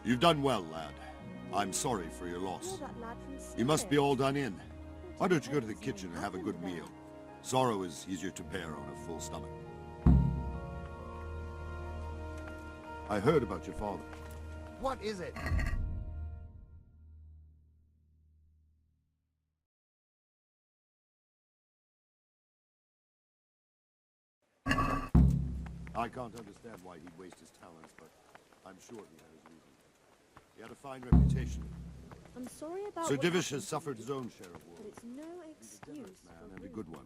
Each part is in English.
You've done well, lad. I'm sorry for your loss. You're that lad from You must be Spirit. all done in. Why don't you go to the kitchen and have a good meal? Sorrow is easier to bear on a full stomach. I heard about your father. What is it? I can't understand why he'd waste his talents, but I'm sure he had his reasons. He had a fine reputation. I'm sorry about Sir what Divish has happened, suffered his own share of but woe. it's no He's a excuse generous man for and a rude. good one.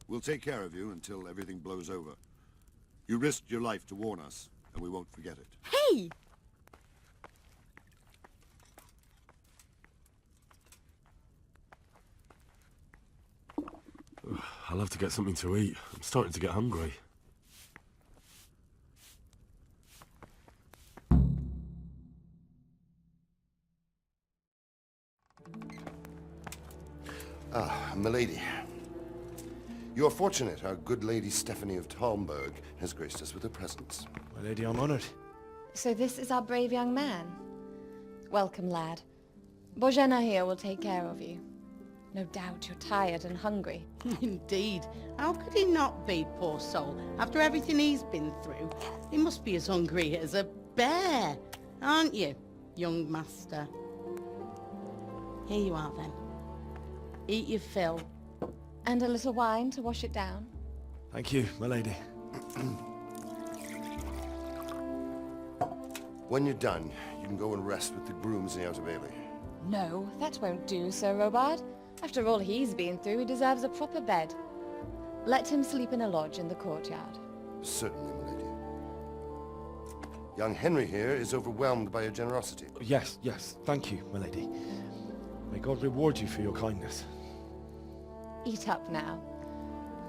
We'll take care of you until everything blows over. You risked your life to warn us, and we won't forget it. Hey! I'll have to get something to eat. I'm starting to get hungry. Ah, milady. You are fortunate our good lady Stephanie of Talmberg has graced us with her presence. My lady, I'm honored. So this is our brave young man. Welcome, lad. Bojena here will take care of you. No doubt you're tired and hungry. Indeed. How could he not be, poor soul? After everything he's been through, he must be as hungry as a bear, aren't you, young master? Here you are, then. Eat your fill. And a little wine to wash it down. Thank you, my lady. When you're done, you can go and rest with the grooms in the Outer Bailey. No, that won't do, Sir Robard. After all he's been through, he deserves a proper bed. Let him sleep in a lodge in the courtyard. Certainly, milady. Young Henry here is overwhelmed by your generosity. Yes, yes, thank you, my lady. May God reward you for your kindness. Eat up now.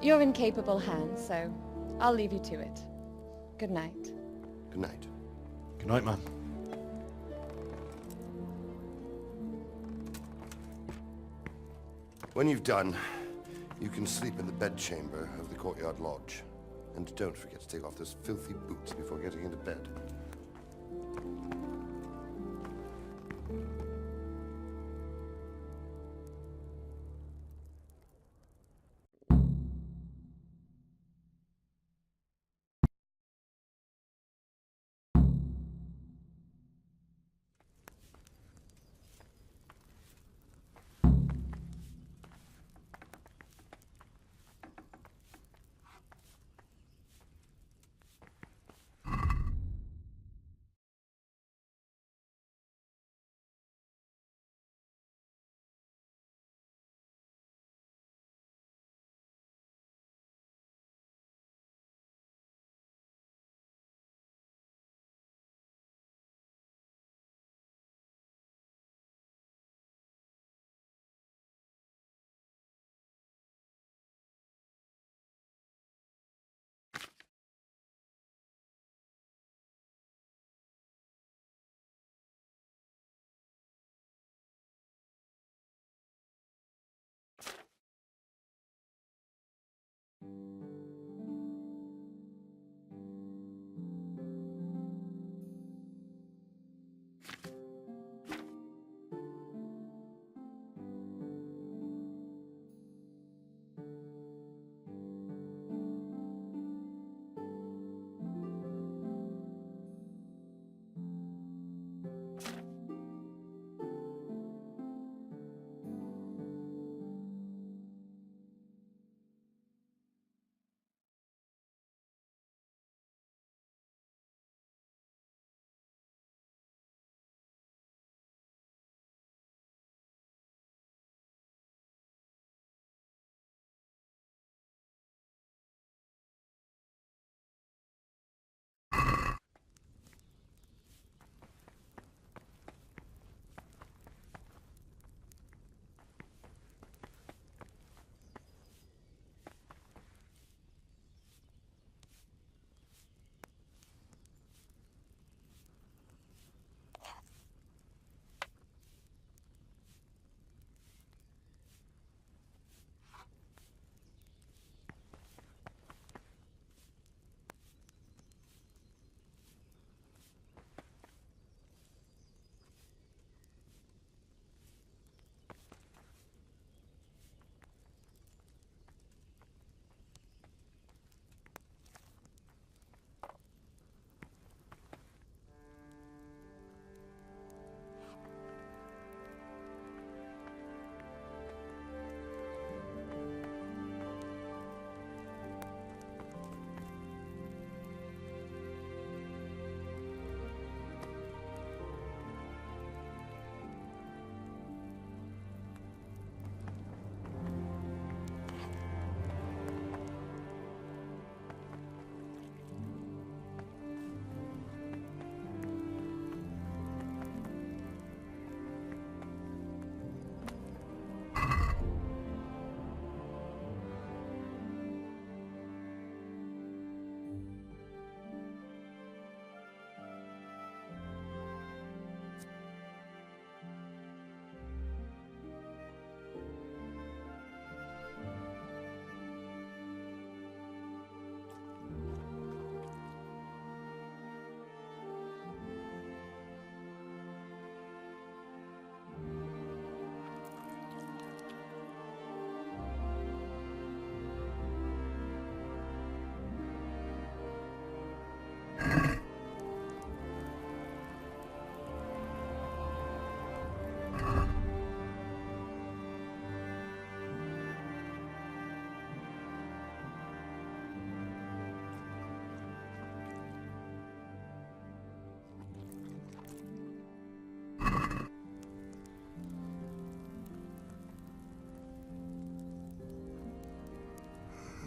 You're in capable hands, so I'll leave you to it. Good night. Good night. Good night, ma'am. When you've done, you can sleep in the bedchamber of the courtyard lodge. And don't forget to take off those filthy boots before getting into bed.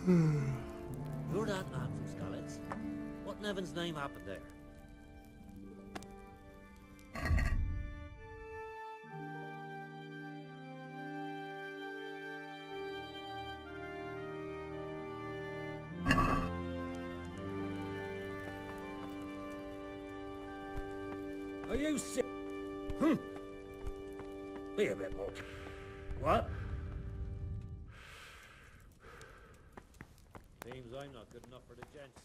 You're that man from Scarlett's. What in heaven's name happened there? Are you sick? Be a bit more. What? Seems I'm not good enough for the gents.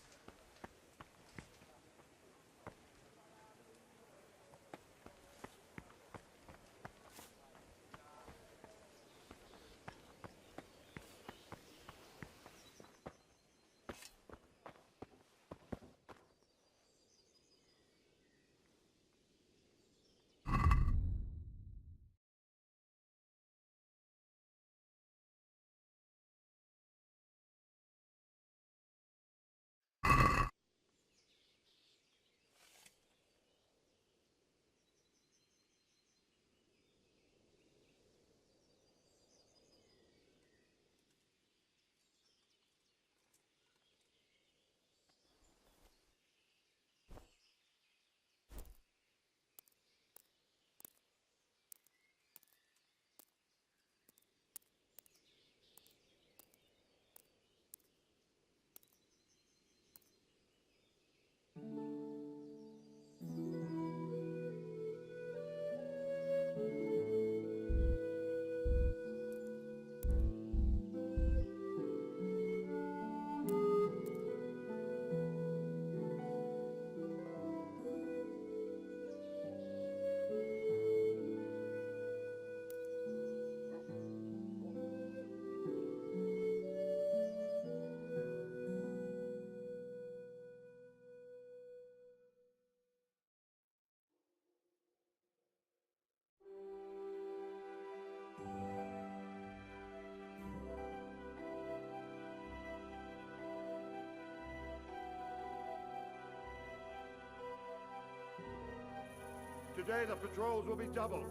Today the patrols will be doubled.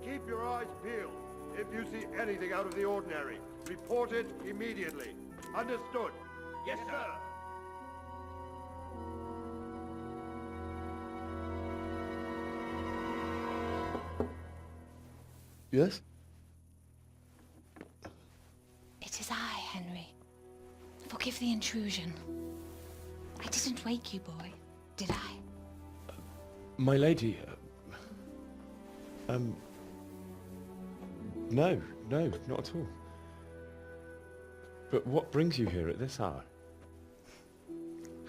Keep your eyes peeled. If you see anything out of the ordinary, report it immediately. Understood? Yes, sir. Yes? It is I, Henry. Forgive the intrusion. I didn't wake you, boy, did I? My lady, no, not at all. But what brings you here at this hour?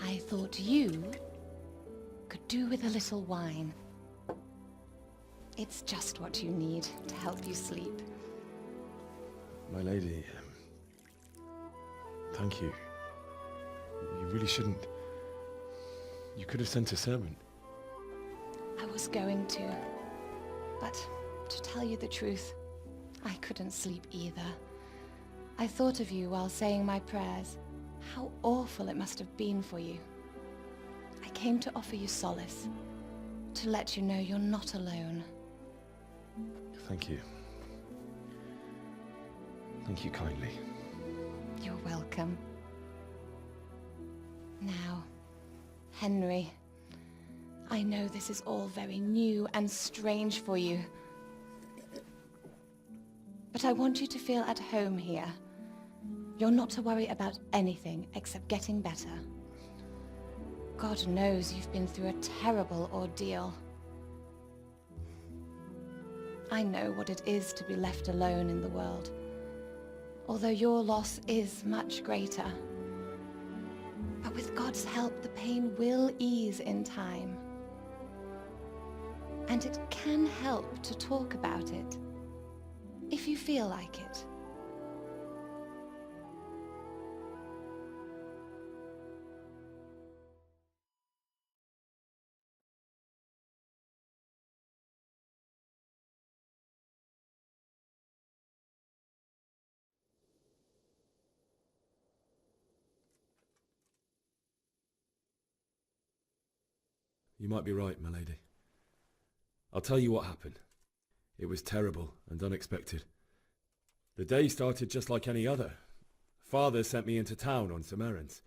I thought you could do with a little wine. It's just what you need to help you sleep. My lady, thank you. You really shouldn't. You could have sent a servant. I was going to, but to tell you the truth, I couldn't sleep either. I thought of you while saying my prayers. How awful it must have been for you. I came to offer you solace, to let you know you're not alone. Thank you. Thank you kindly. You're welcome. Now, Henry, I know this is all very new and strange for you. But I want you to feel at home here. You're not to worry about anything except getting better. God knows you've been through a terrible ordeal. I know what it is to be left alone in the world, although your loss is much greater. But with God's help, the pain will ease in time. And it can help to talk about it, if you feel like it. You might be right, my lady. I'll tell you what happened. It was terrible and unexpected. The day started just like any other. Father sent me into town on some errands.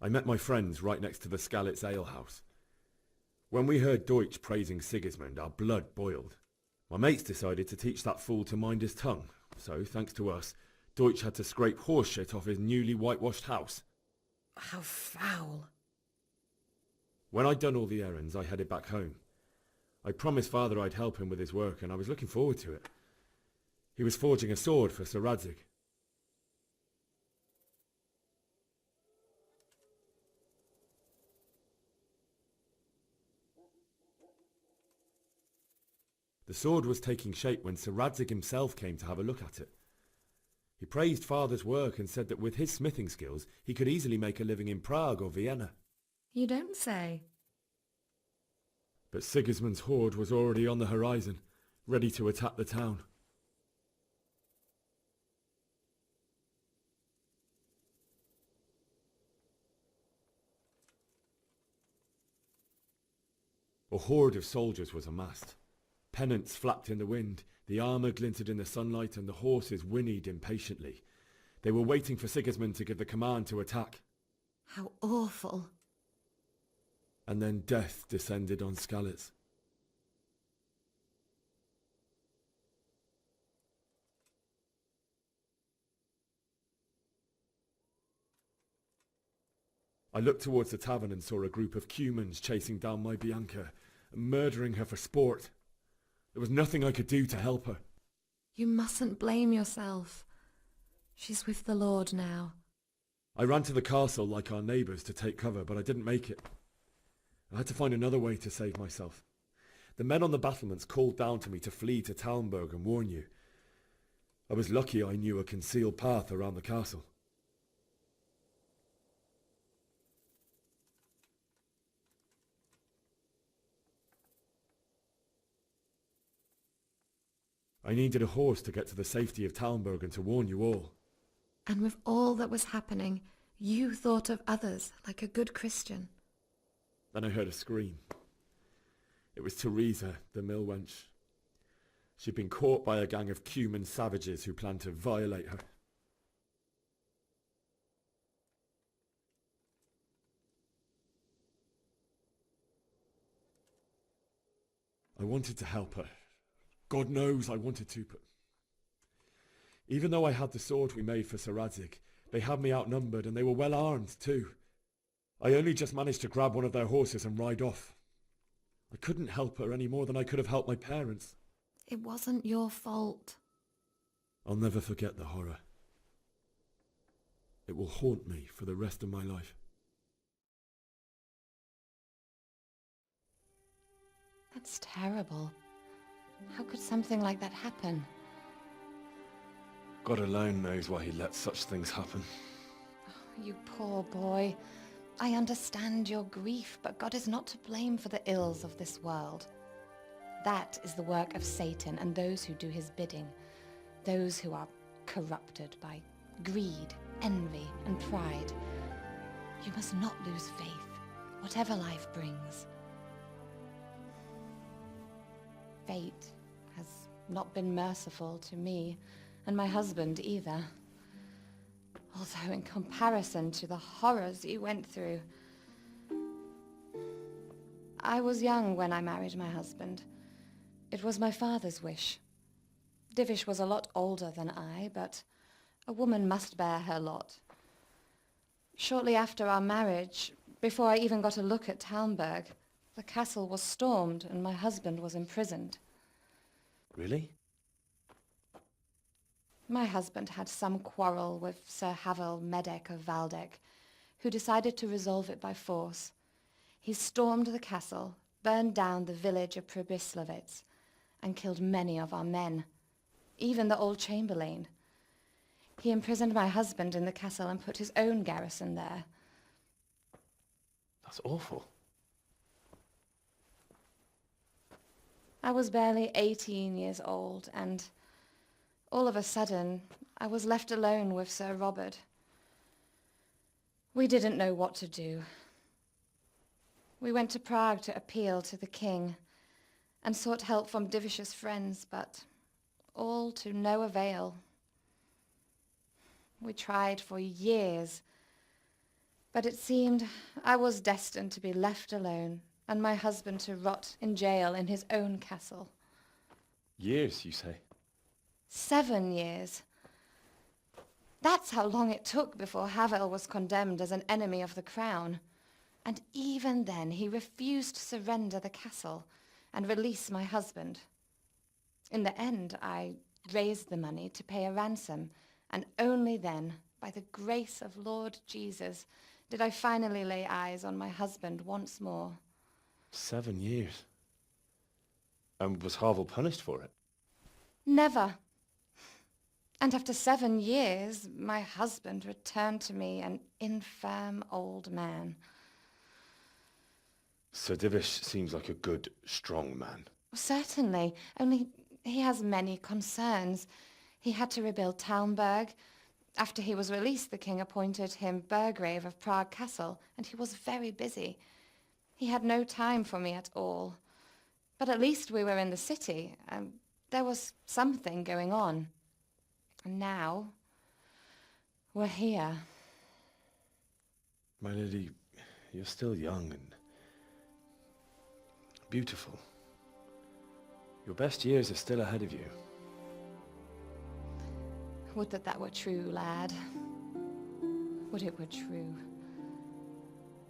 I met my friends right next to the Skalitz alehouse. When we heard Deutsch praising Sigismund, our blood boiled. My mates decided to teach that fool to mind his tongue, so thanks to us, Deutsch had to scrape horse shit off his newly whitewashed house. How foul. When I'd done all the errands, I headed back home. I promised Father I'd help him with his work, and I was looking forward to it. He was forging a sword for Sir Radzig. The sword was taking shape when Sir Radzig himself came to have a look at it. He praised Father's work and said that with his smithing skills, he could easily make a living in Prague or Vienna. You don't say. But Sigismund's horde was already on the horizon, ready to attack the town. A horde of soldiers was amassed. Pennants flapped in the wind, the armour glinted in the sunlight, and the horses whinnied impatiently. They were waiting for Sigismund to give the command to attack. How awful. And then death descended on Skalitz. I looked towards the tavern and saw a group of Cumans chasing down my Bianca, murdering her for sport. There was nothing I could do to help her. You mustn't blame yourself. She's with the Lord now. I ran to the castle like our neighbours to take cover, but I didn't make it. I had to find another way to save myself. The men on the battlements called down to me to flee to Talmberg and warn you. I was lucky I knew a concealed path around the castle. I needed a horse to get to the safety of Talmberg and to warn you all. And with all that was happening, you thought of others like a good Christian. Then I heard a scream. It was Teresa, the mill wench. She'd been caught by a gang of Cuman savages who planned to violate her. I wanted to help her. God knows I wanted to, but even though I had the sword we made for Sir Radzig, they had me outnumbered and they were well armed too. I only just managed to grab one of their horses and ride off. I couldn't help her any more than I could have helped my parents. It wasn't your fault. I'll never forget the horror. It will haunt me for the rest of my life. That's terrible. How could something like that happen? God alone knows why he lets such things happen. Oh, you poor boy. I understand your grief, but God is not to blame for the ills of this world. That is the work of Satan and those who do his bidding. Those who are corrupted by greed, envy, and pride. You must not lose faith, whatever life brings. Fate has not been merciful to me, and my husband either. Although in comparison to the horrors you went through. I was young when I married my husband. It was my father's wish. Divish was a lot older than I, but a woman must bear her lot. Shortly after our marriage, before I even got a look at Talmberg, the castle was stormed and my husband was imprisoned. Really? My husband had some quarrel with Sir Havel Medek of Valdek, who decided to resolve it by force. He stormed the castle, burned down the village of Pribyslavitz, and killed many of our men, even the old chamberlain. He imprisoned my husband in the castle and put his own garrison there. That's awful. I was barely 18 years old, and all of a sudden, I was left alone with Sir Robert. We didn't know what to do. We went to Prague to appeal to the king and sought help from Divish's friends, but all to no avail. We tried for years, but it seemed I was destined to be left alone and my husband to rot in jail in his own castle. Years, you say? 7 years. That's how long it took before Havel was condemned as an enemy of the crown. And even then he refused to surrender the castle and release my husband. In the end, I raised the money to pay a ransom, and only then, by the grace of Lord Jesus, did I finally lay eyes on my husband once more. 7 years? And was Havel punished for it? Never. And after 7 years, my husband returned to me an infirm old man. Sir Divish seems like a good, strong man. Certainly, only he has many concerns. He had to rebuild Talmberg. After he was released, the king appointed him Burgrave of Prague Castle, and he was very busy. He had no time for me at all. But at least we were in the city, and there was something going on. And now, we're here. My lady, you're still young and beautiful. Your best years are still ahead of you. Would that that were true, lad. Would it were true.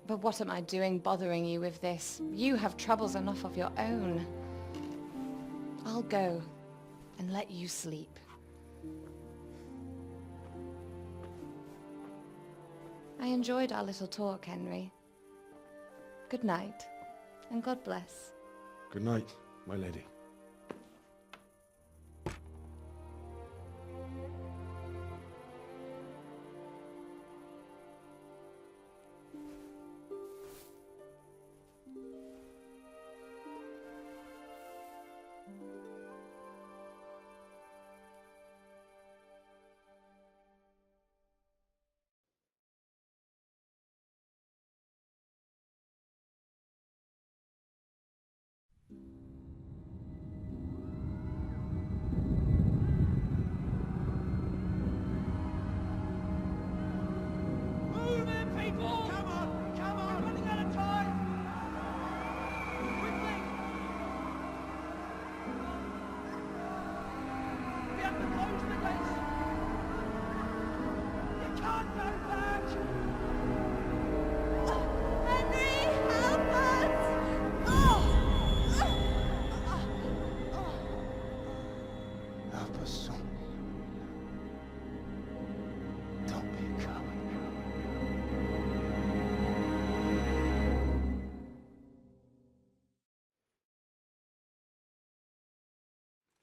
But what am I doing bothering you with this? You have troubles enough of your own. I'll go and let you sleep. I enjoyed our little talk, Henry. Good night, and God bless. Good night, my lady.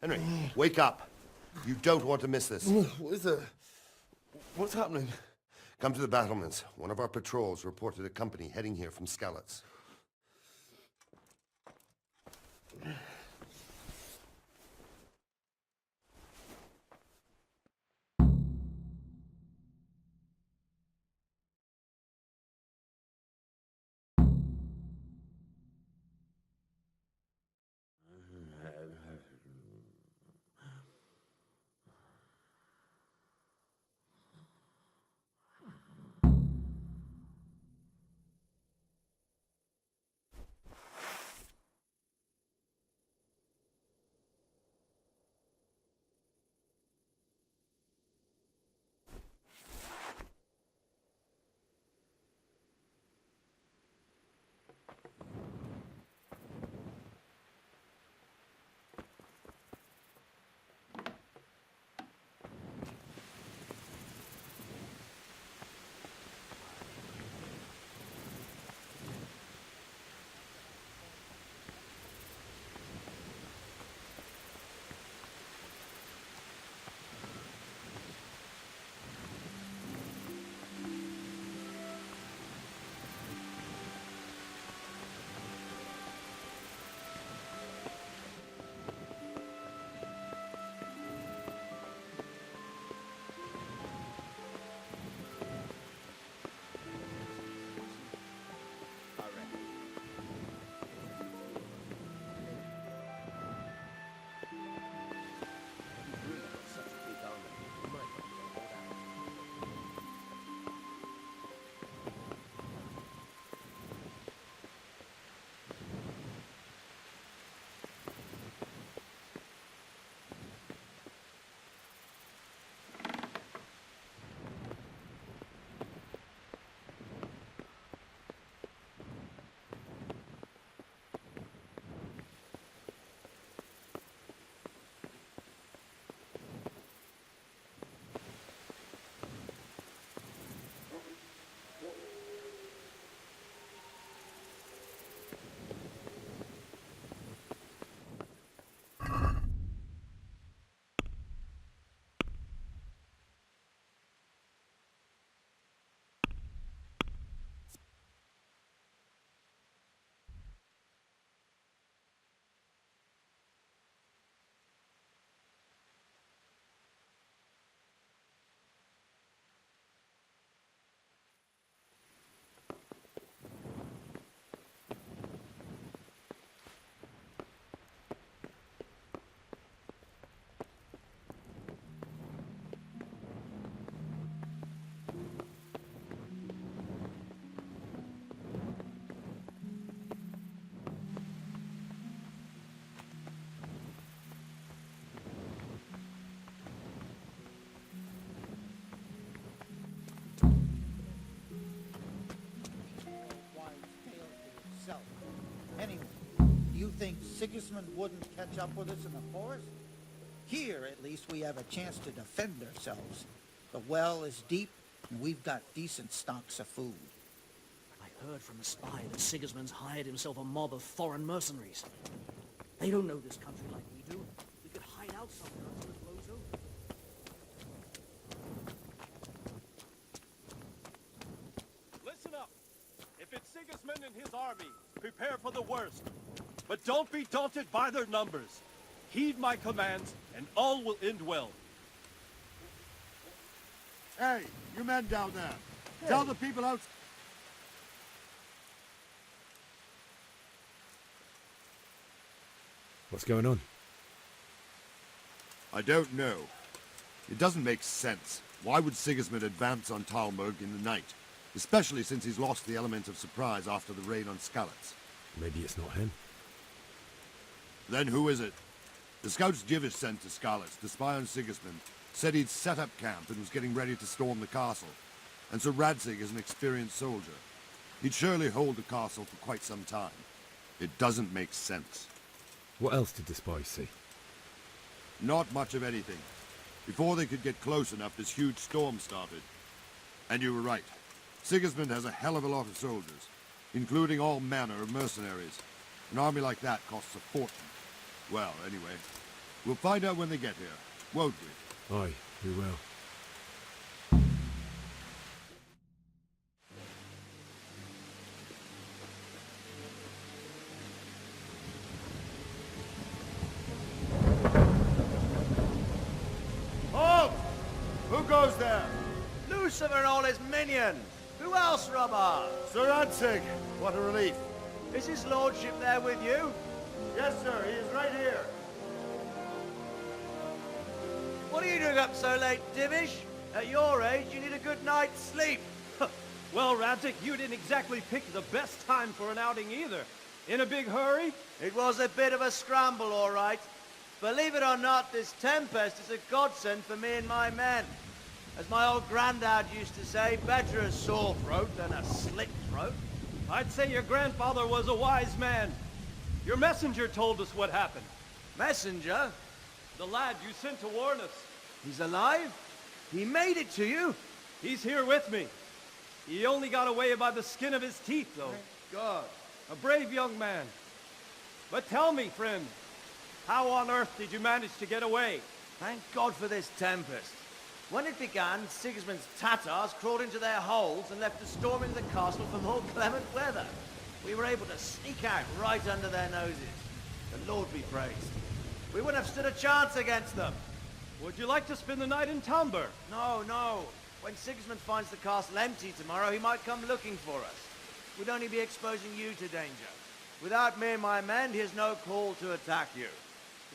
Henry, wake up. You don't want to miss this. What is it? What's happening? Come to the battlements. One of our patrols reported a company heading here from Skalitz. you think Sigismund wouldn't catch up with us in the forest? Here, at least, we have a chance to defend ourselves. The well is deep, and we've got decent stocks of food. I heard from a spy that Sigismund's hired himself a mob of foreign mercenaries. They don't know this country like we do. We could hide out somewhere until it blows over. Listen up. If it's Sigismund and his army, prepare for the worst. But don't be daunted by their numbers. Heed my commands, and all will end well. Hey, you men down there. Tell the people out... What's going on? I don't know. It doesn't make sense. Why would Sigismund advance on Talmberg in the night? Especially since he's lost the element of surprise after the raid on Skalitz. Maybe it's not him. Then who is it? The scouts Jivish sent to Skalitz to spy on Sigismund said he'd set up camp and was getting ready to storm the castle. And so Radzig is an experienced soldier. He'd surely hold the castle for quite some time. It doesn't make sense. What else did the spies see? Not much of anything. Before they could get close enough, this huge storm started. And you were right. Sigismund has a hell of a lot of soldiers, including all manner of mercenaries. An army like that costs a fortune. Well, anyway, we'll find out when they get here, won't we? Aye, we will. Halt! Who goes there? Lucifer and all his minions! Who else, Robber? Sir Radzig! What a relief. Is his lordship there with you? Yes, sir. He is right here. What are you doing up so late, Divish? At your age, you need a good night's sleep. Well, Radzig, you didn't exactly pick the best time for an outing either. In a big hurry? It was a bit of a scramble, all right. Believe it or not, this tempest is a godsend for me and my men. As my old granddad used to say, better a sore throat than a slit throat. I'd say your grandfather was a wise man. Your messenger told us what happened. Messenger? The lad you sent to warn us. He's alive? He made it to you? He's here with me. He only got away by the skin of his teeth, though. Thank God. A brave young man. But tell me, friend, how on earth did you manage to get away? Thank God for this tempest. When it began, Sigismund's Tatars crawled into their holes and left us storming the castle for more clement weather. We were able to sneak out right under their noses. The Lord be praised. We wouldn't have stood a chance against them. Would you like to spend the night in Talmberg? No, no. When Sigismund finds the castle empty tomorrow, he might come looking for us. We'd only be exposing you to danger. Without me and my men, he has no call to attack you.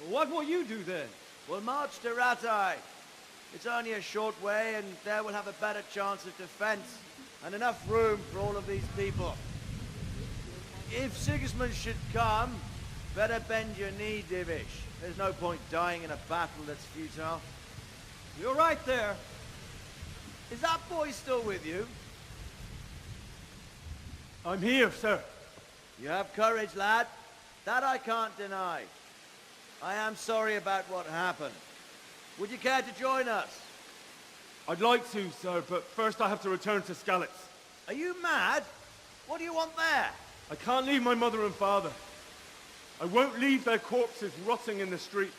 What will you do then? We'll march to Ratai. It's only a short way, and there we'll have a better chance of defense, and enough room for all of these people. If Sigismund should come, better bend your knee, Divish. There's no point dying in a battle that's futile. You're right there. Is that boy still with you? I'm here, sir. You have courage, lad. That I can't deny. I am sorry about what happened. Would you care to join us? I'd like to, sir, but first I have to return to Skalitz. Are you mad? What do you want there? I can't leave my mother and father. I won't leave their corpses rotting in the street.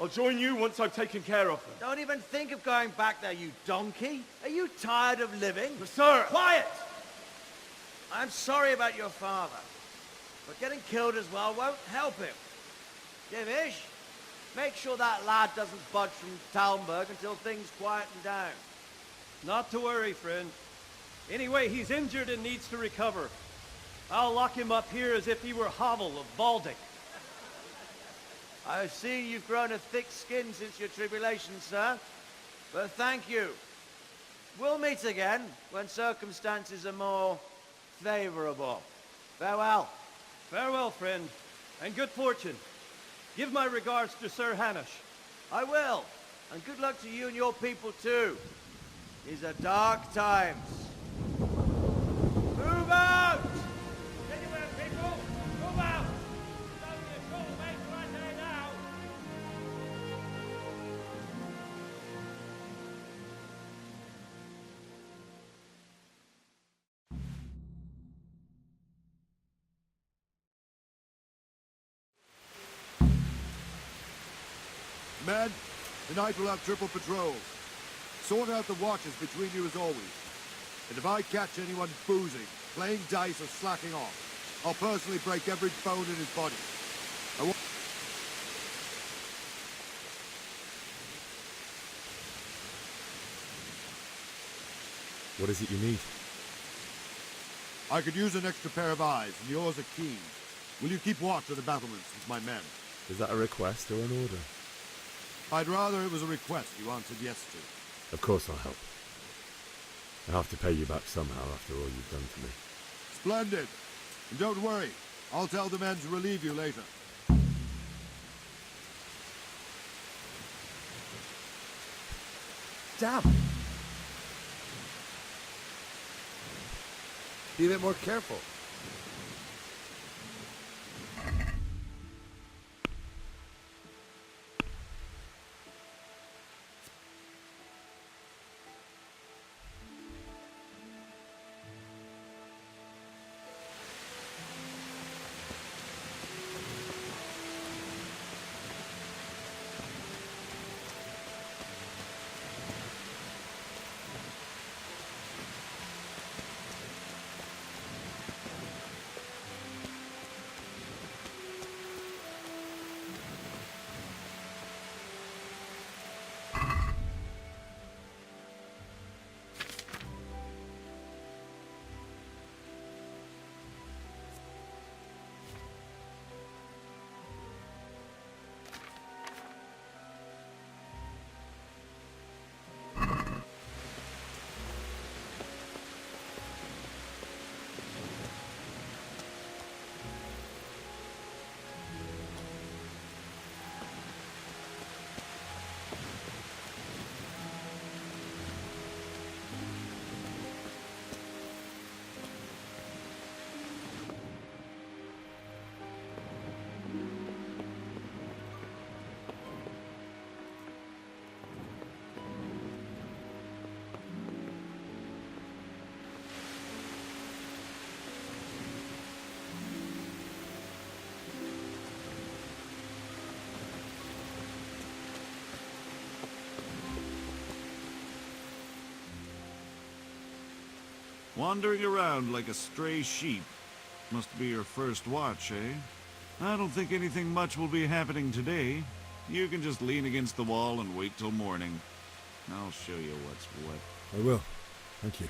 I'll join you once I've taken care of them. Don't even think of going back there, you donkey. Are you tired of living? But sir... Quiet! I'm sorry about your father, but getting killed as well won't help him. Divish, make sure that lad doesn't budge from Talmberg until things quieten down. Not to worry, friend. Anyway, he's injured and needs to recover. I'll lock him up here as if he were Havel of Baldic. I see you've grown a thick skin since your tribulation, sir. But thank you. We'll meet again when circumstances are more favorable. Farewell. Farewell, friend, and good fortune. Give my regards to Sir Hanush. I will, and good luck to you and your people too. These are dark times. Move out! Anywhere, people! Move out! Men, tonight we'll have triple patrols. Sort out the watches between you as always. And if I catch anyone boozing, playing dice or slacking off, I'll personally break every bone in his body. What is it you need? I could use an extra pair of eyes, and yours are keen. Will you keep watch of the battlements with my men? Is that a request or an order? I'd rather it was a request you answered yes to. Of course I'll help. I have to pay you back somehow after all you've done to me. Splendid. And don't worry, I'll tell the men to relieve you later. Damn! Be a bit more careful. Wandering around like a stray sheep. Must be your first watch, eh? I don't think anything much will be happening today. You can just lean against the wall and wait till morning. I'll show you what's what. I will. Thank you.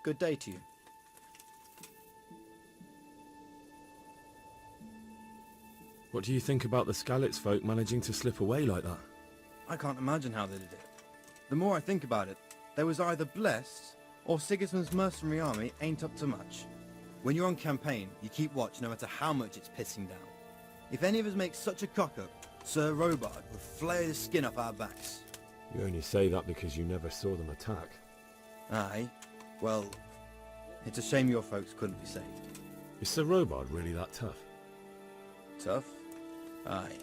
Good day to you. What do you think about the Skalitz folk managing to slip away like that? I can't imagine how they did it. The more I think about it, they was either blessed, or Sigismund's mercenary army ain't up to much. When you're on campaign, you keep watch no matter how much it's pissing down. If any of us make such a cock-up, Sir Robard would flay the skin off our backs. You only say that because you never saw them attack. Aye. Well, it's a shame your folks couldn't be saved. Is Sir Robard really that tough? Tough? Aye.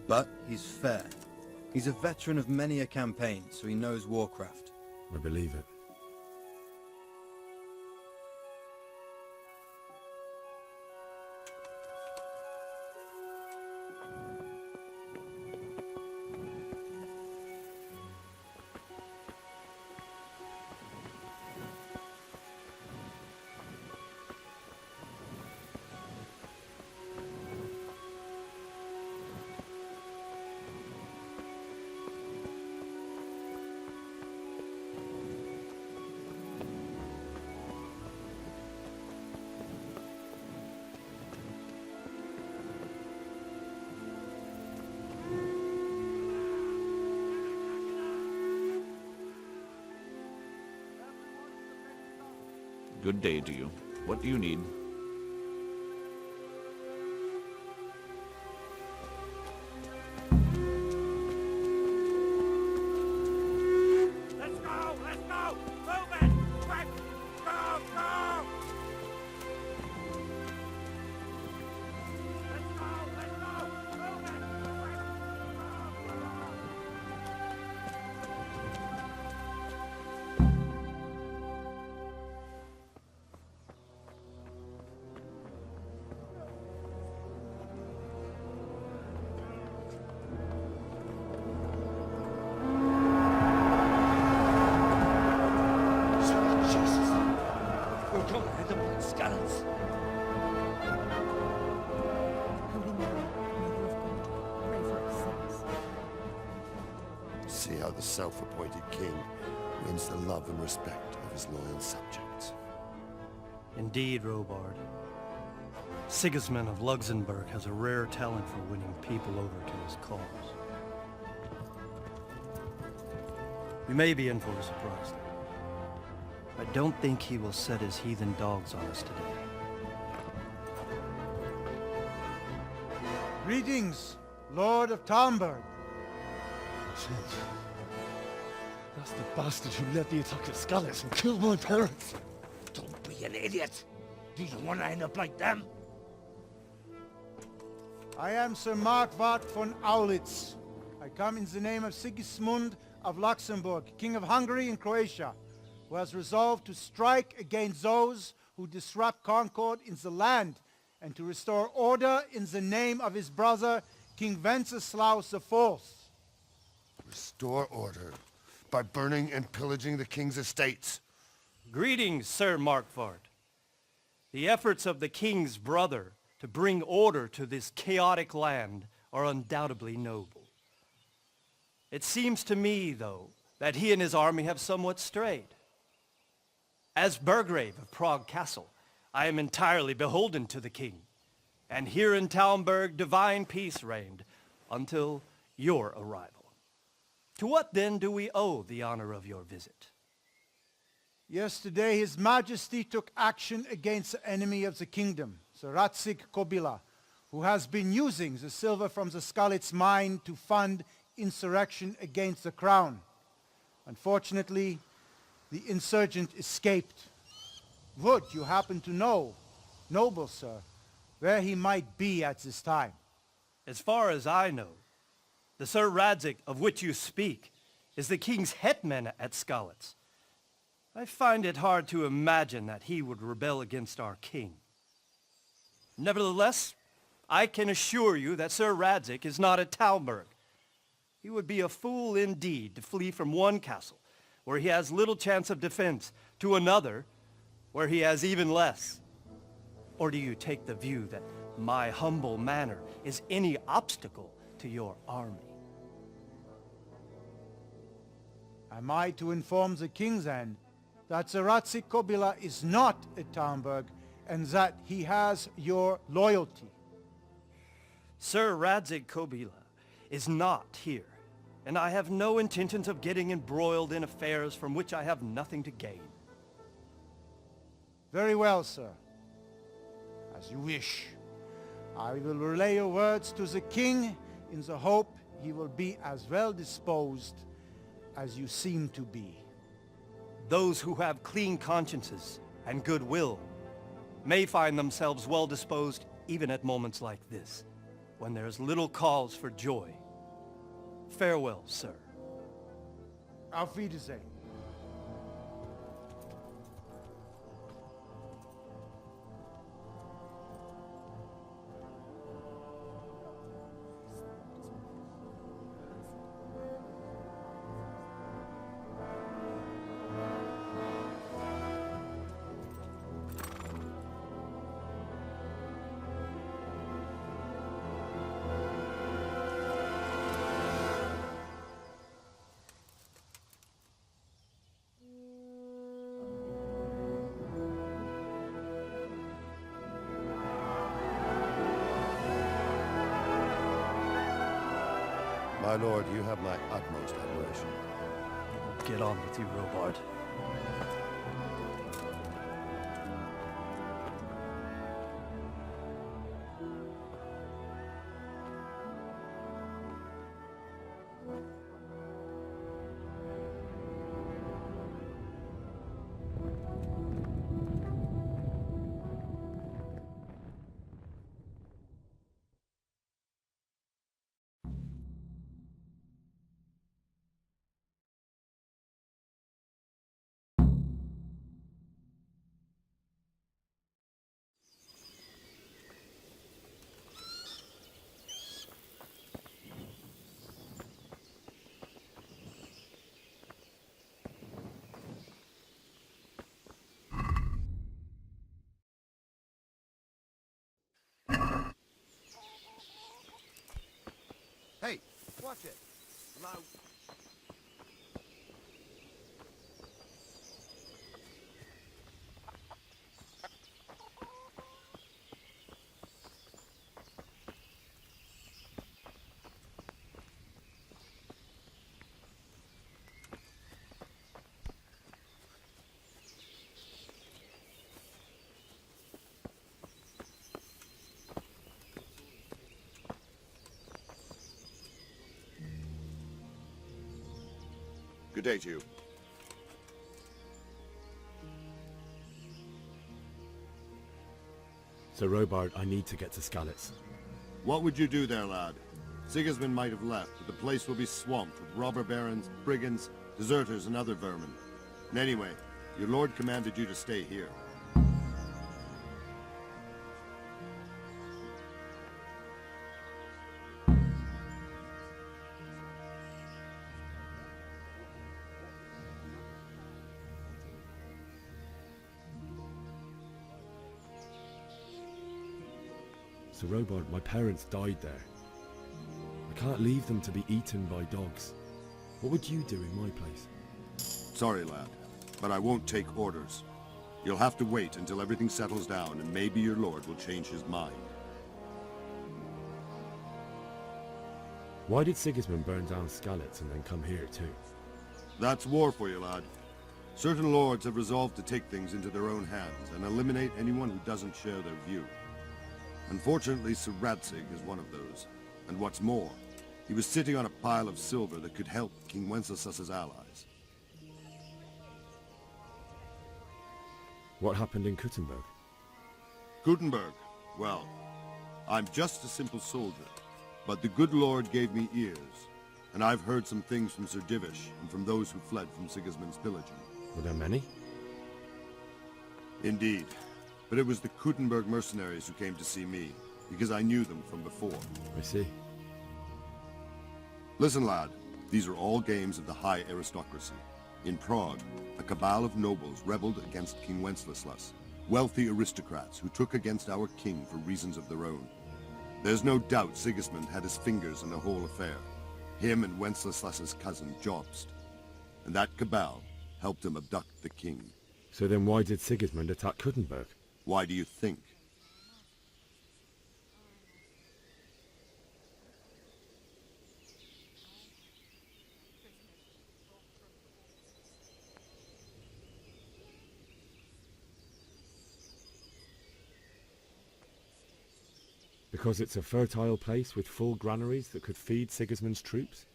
But he's fair. He's a veteran of many a campaign, so he knows warcraft. I believe it. Good day to you. What do you need? Let's go! Let's go! Move it! Quick! Go! Go! Let's go! Let's go! Move it! Quick! Go! See how the self-appointed king wins the love and respect of his loyal subjects. Indeed, Robard. Sigismund of Luxembourg has a rare talent for winning people over to his cause. We may be in for a surprise, though. I don't think he will set his heathen dogs on us today. Greetings, Lord of Talmberg. That's the bastard who led the attack at Skalitz and killed my parents. Don't be an idiot! Do you want to end up like them? I am Sir Markwart von Aulitz. I come in the name of Sigismund of Luxembourg, King of Hungary and Croatia, who has resolved to strike against those who disrupt concord in the land and to restore order in the name of his brother, King Wenceslaus IV. Restore order by burning and pillaging the king's estates. Greetings, Sir Markwart. The efforts of the king's brother to bring order to this chaotic land are undoubtedly noble. It seems to me, though, that he and his army have somewhat strayed. As Burgrave of Prague Castle, I am entirely beholden to the king, and here in Talmberg divine peace reigned until your arrival. To what then do we owe the honor of your visit? Yesterday, His Majesty took action against the enemy of the kingdom, Sir Radzik Kobila, who has been using the silver from the Skalitz mine to fund insurrection against the crown. Unfortunately, the insurgent escaped. Would you happen to know, noble sir, where he might be at this time? As far as I know, the Sir Radzik of which you speak is the king's hetman at Skalitz. I find it hard to imagine that he would rebel against our king. Nevertheless, I can assure you that Sir Radzik is not at Talmberg. He would be a fool indeed to flee from one castle, where he has little chance of defense, to another, where he has even less. Or do you take the view that my humble manner is any obstacle to your army? Am I to inform the king then that Sir Radzik Kobila is not at Talmberg and that he has your loyalty? Sir Radzik Kobila is not here, and I have no intentions of getting embroiled in affairs from which I have nothing to gain. Very well, sir. As you wish. I will relay your words to the king in the hope he will be as well disposed as you seem to be. Those who have clean consciences and goodwill may find themselves well disposed even at moments like this, when there's little cause for joy. farewell, sir. Auf Wiedersehen. My lord, you have my utmost admiration. Get on with you, Robard. Hey, watch it. Now. Good day to you. Sir Robard, I need to get to Skalitz. What would you do there, lad? Sigismund might have left, but the place will be swamped with robber barons, brigands, deserters, and other vermin. And anyway, your lord commanded you to stay here. Sir Robard, my parents died there. I can't leave them to be eaten by dogs. What would you do in my place? Sorry, lad, but I won't take orders. You'll have to wait until everything settles down, and maybe your lord will change his mind. Why did Sigismund burn down Skalitz and then come here too? That's war for you, lad. Certain lords have resolved to take things into their own hands and eliminate anyone who doesn't share their view. Unfortunately, Sir Radzig is one of those. And what's more, he was sitting on a pile of silver that could help King Wenceslas's allies. What happened in Kuttenberg? Gutenberg, well, I'm just a simple soldier, but the good Lord gave me ears, and I've heard some things from Sir Divish and from those who fled from Sigismund's pillaging. Were there many? Indeed. But it was the Kuttenberg mercenaries who came to see me, because I knew them from before. I see. Listen, lad, these are all games of the high aristocracy. In Prague, a cabal of nobles rebelled against King Wenceslas, wealthy aristocrats who took against our king for reasons of their own. There's no doubt Sigismund had his fingers in the whole affair. Him and Wenceslas's cousin, Jobst. And that cabal helped him abduct the king. So then why did Sigismund attack Kuttenberg? Why do you think? Because it's a fertile place with full granaries that could feed Sigismund's troops?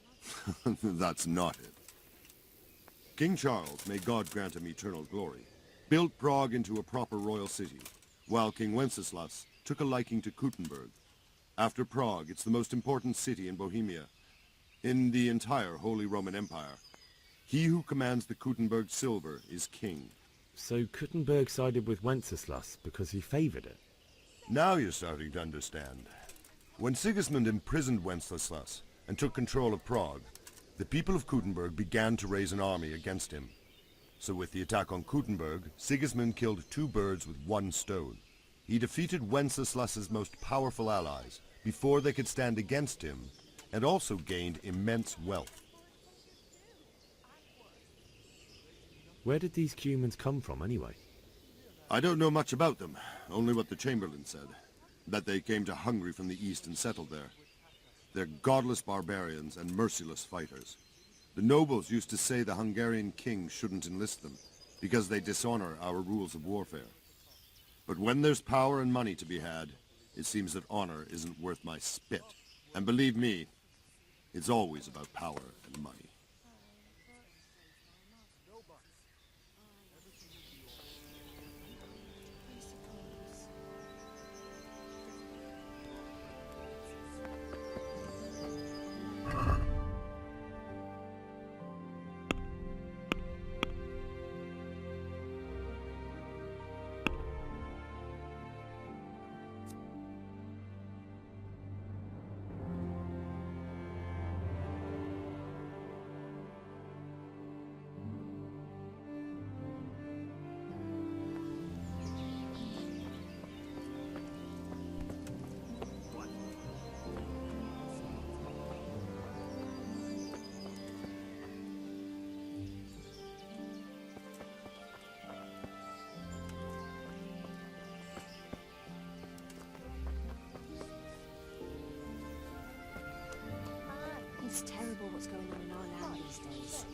That's not it. King Charles, may God grant him eternal glory, built Prague into a proper royal city, while King Wenceslas took a liking to Kuttenberg. After Prague, it's the most important city in Bohemia. in the entire Holy Roman Empire. He who commands the Kuttenberg silver is king. So Kuttenberg sided with Wenceslas because he favoured it? Now you're starting to understand. When Sigismund imprisoned Wenceslas and took control of Prague, the people of Kuttenberg began to raise an army against him. So with the attack on Kuttenberg, Sigismund killed two birds with one stone. He defeated Wenceslas's most powerful allies before they could stand against him, and also gained immense wealth. Where did these Cumans come from anyway? I don't know much about them, only what the Chamberlain said. That they came to Hungary from the east and settled there. They're godless barbarians and merciless fighters. The nobles used to say the Hungarian king shouldn't enlist them, because they dishonor our rules of warfare. But when there's power and money to be had, it seems that honor isn't worth my spit. And believe me, it's always about power and money. It's terrible what's going on in our land these days.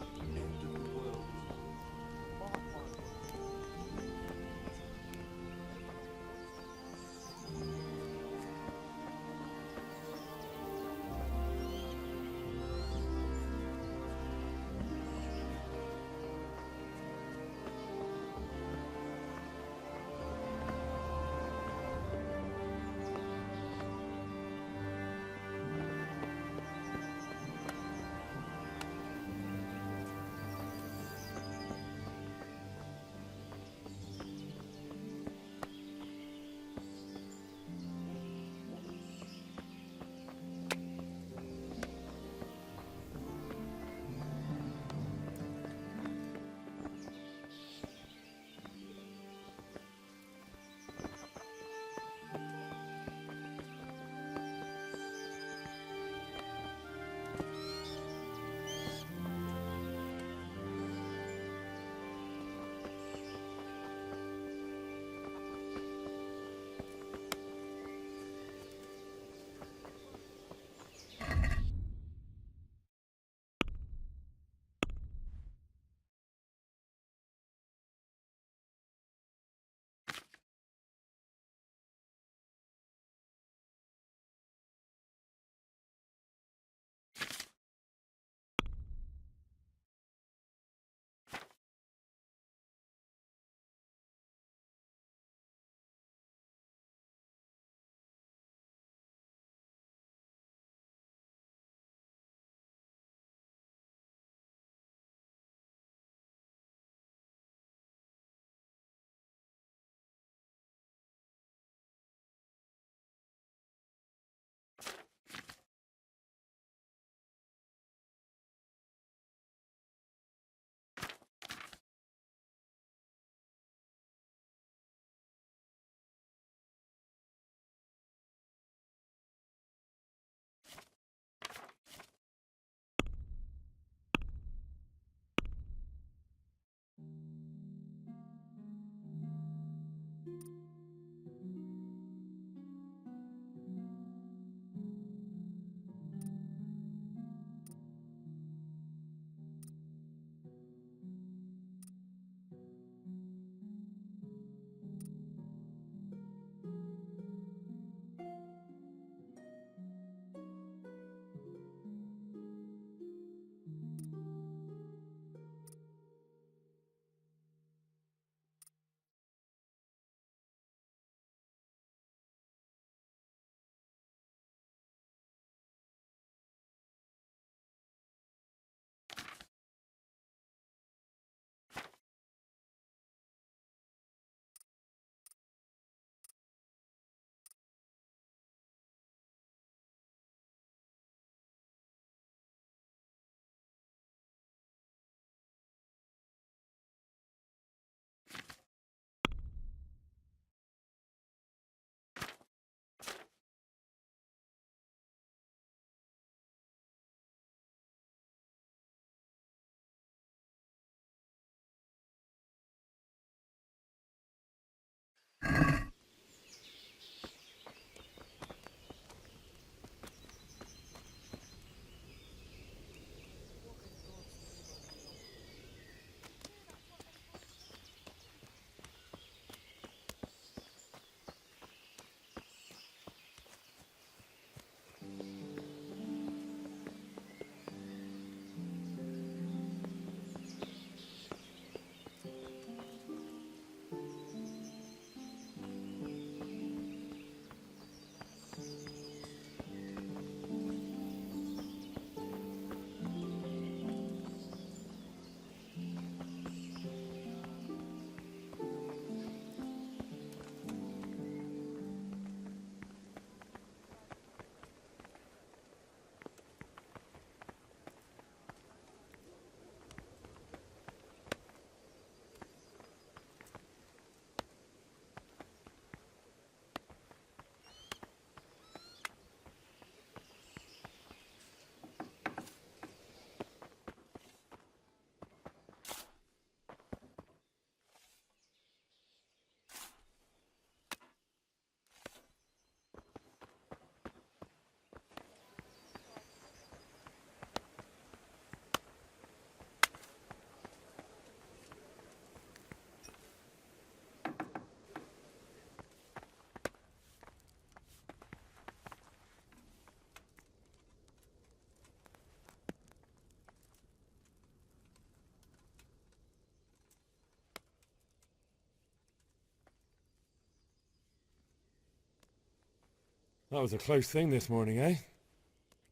That was a close thing this morning, eh?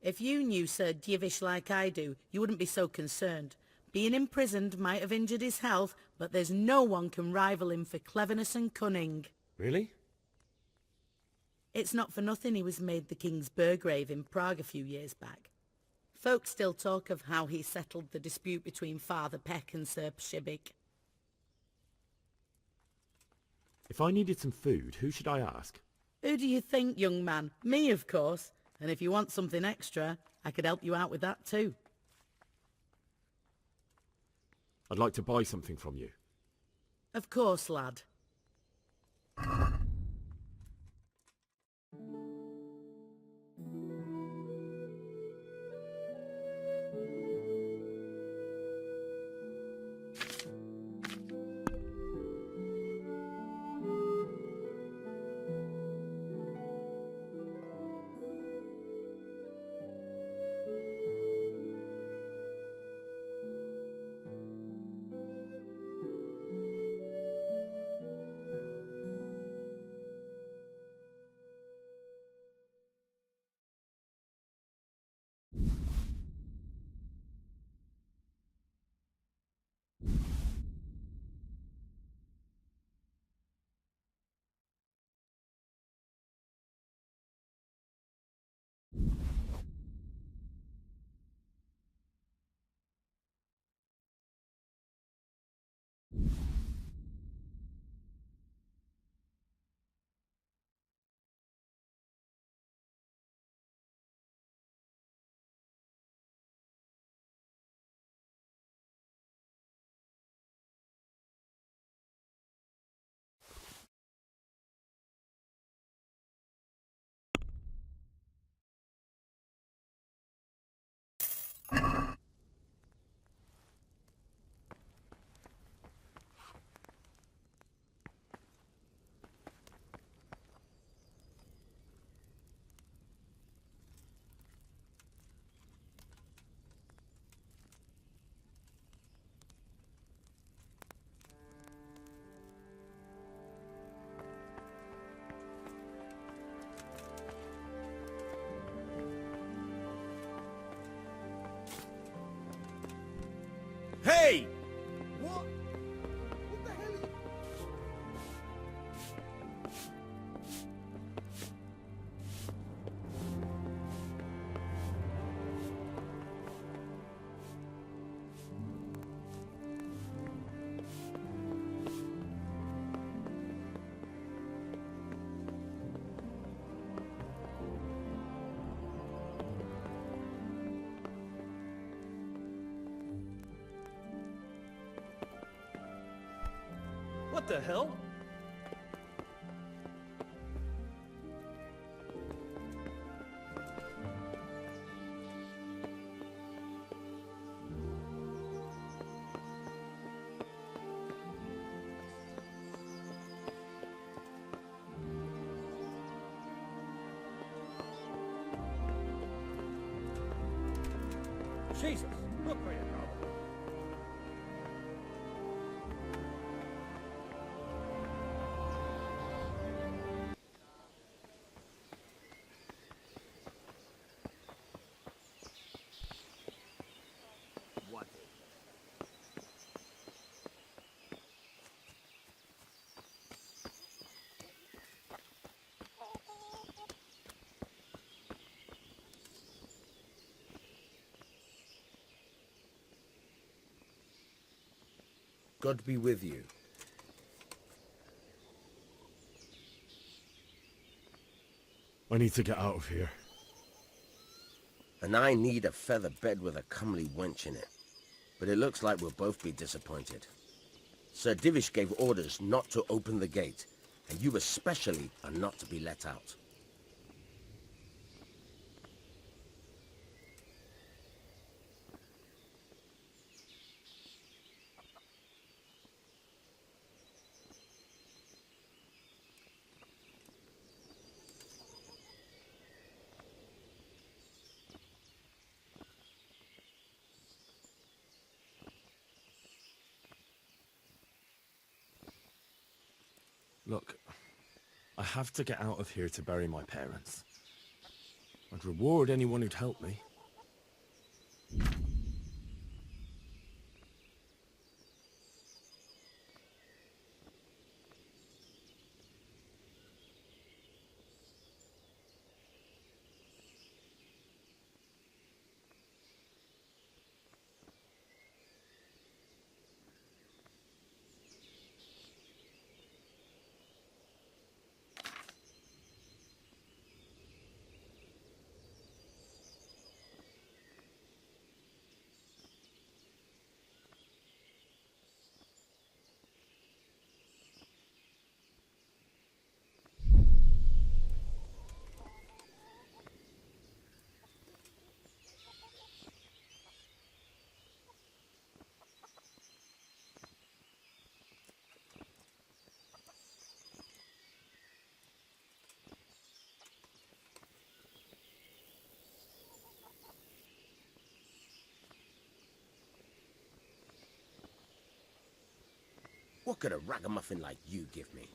If you knew Sir Divish like I do, you wouldn't be so concerned. Being imprisoned might have injured his health, but there's no one can rival him for cleverness and cunning. Really? It's not for nothing he was made the King's Burgrave in Prague a few years back. Folk still talk of how he settled the dispute between Father Peck and Sir Pshibik. If I needed some food, who should I ask? Who do you think, young man? Me, of course. And if you want something extra, I could help you out with that too. I'd like to buy something from you. Of course, lad. Hey! What? What the hell? What the hell? Jesus, look where you're going. God be with you. I need to get out of here. And I need a feather bed with a comely wench in it. But it looks like we'll both be disappointed. Sir Divish gave orders not to open the gate, and you especially are not to be let out. Look, I have to get out of here to bury my parents. I'd reward anyone who'd help me. What could a ragamuffin like you give me?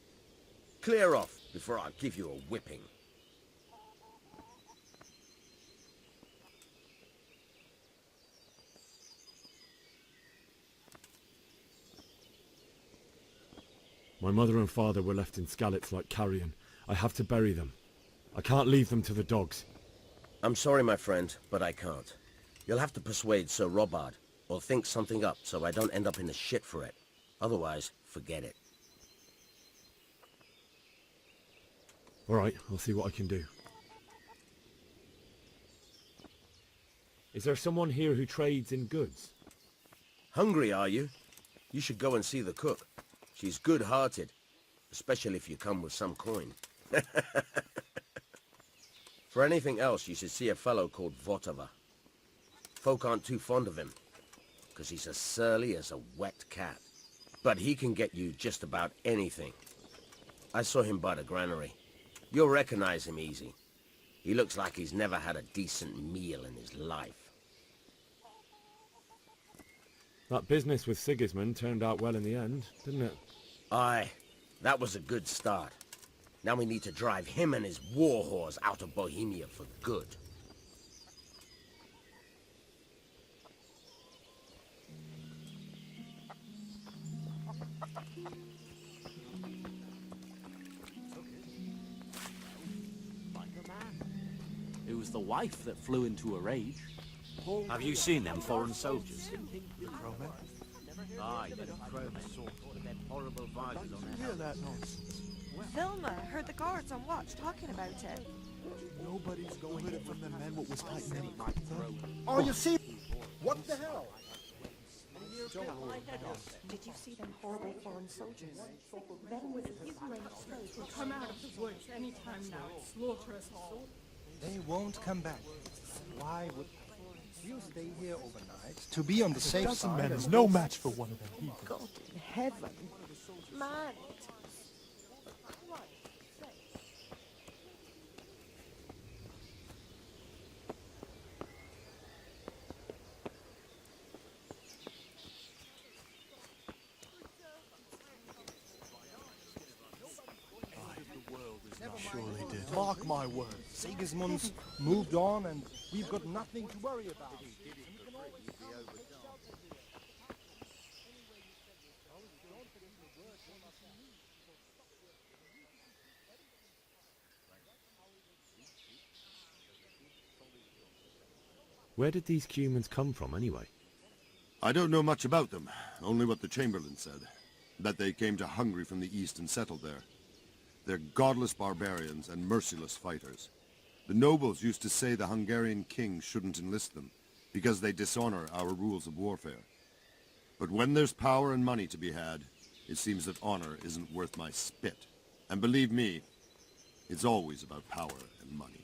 Clear off before I give you a whipping. My mother and father were left in Skalitz like carrion. I have to bury them. I can't leave them to the dogs. I'm sorry, my friend, but I can't. You'll have to persuade Sir Robard, or think something up so I don't end up in the shit for it. Otherwise, forget it. Alright, I'll see what I can do. Is there someone here who trades in goods? Hungry, are you? You should go and see the cook. She's good-hearted, especially if you come with some coin. For anything else, you should see a fellow called Votava. Folk aren't too fond of him, because he's as surly as a wet cat. But he can get you just about anything. I saw him by the granary. You'll recognize him easy. He looks like he's never had a decent meal in his life. That business with Sigismund turned out well in the end, didn't it? Aye, that was a good start. Now we need to drive him and his war whores out of Bohemia for good. It was the wife that flew into a rage. Have you seen them foreign soldiers? The crowmen? Aye, the crowmen. With them horrible visors on their head. that nonsense. Vilma heard the guards on watch talking about it. Nobody's going to from the men what was fighting any Oh, you see? What the hell? Did you see them horrible foreign soldiers? Then with slaves will come out of the woods any time now and slaughter us all. They won't come back. Why would you stay here overnight to be on the safe side? Men is no match for one of them people. God in heaven. Man. Sure they did. Mark my words. Sigismund's moved on and we've got nothing to worry about. Where did these humans come from, anyway? I don't know much about them, only what the Chamberlain said. That they came to Hungary from the east and settled there. They're godless barbarians and merciless fighters. The nobles used to say the Hungarian king shouldn't enlist them, because they dishonor our rules of warfare. But when there's power and money to be had, it seems that honor isn't worth my spit. And believe me, it's always about power and money.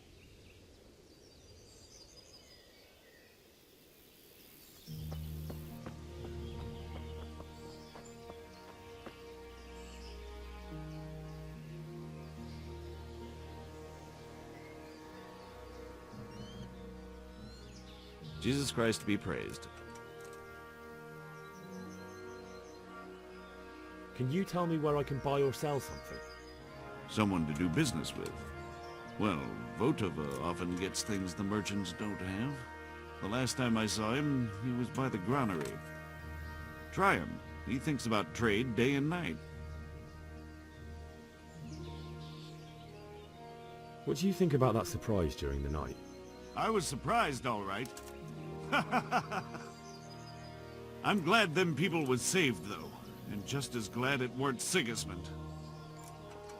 Jesus Christ be praised. Can you tell me where I can buy or sell something? Someone to do business with. Well, Votova often gets things the merchants don't have. The last time I saw him, he was by the granary. Try him. He thinks about trade day and night. What do you think about that surprise during the night? I was surprised, all right. I'm glad them people was saved, though, and just as glad it weren't Sigismund.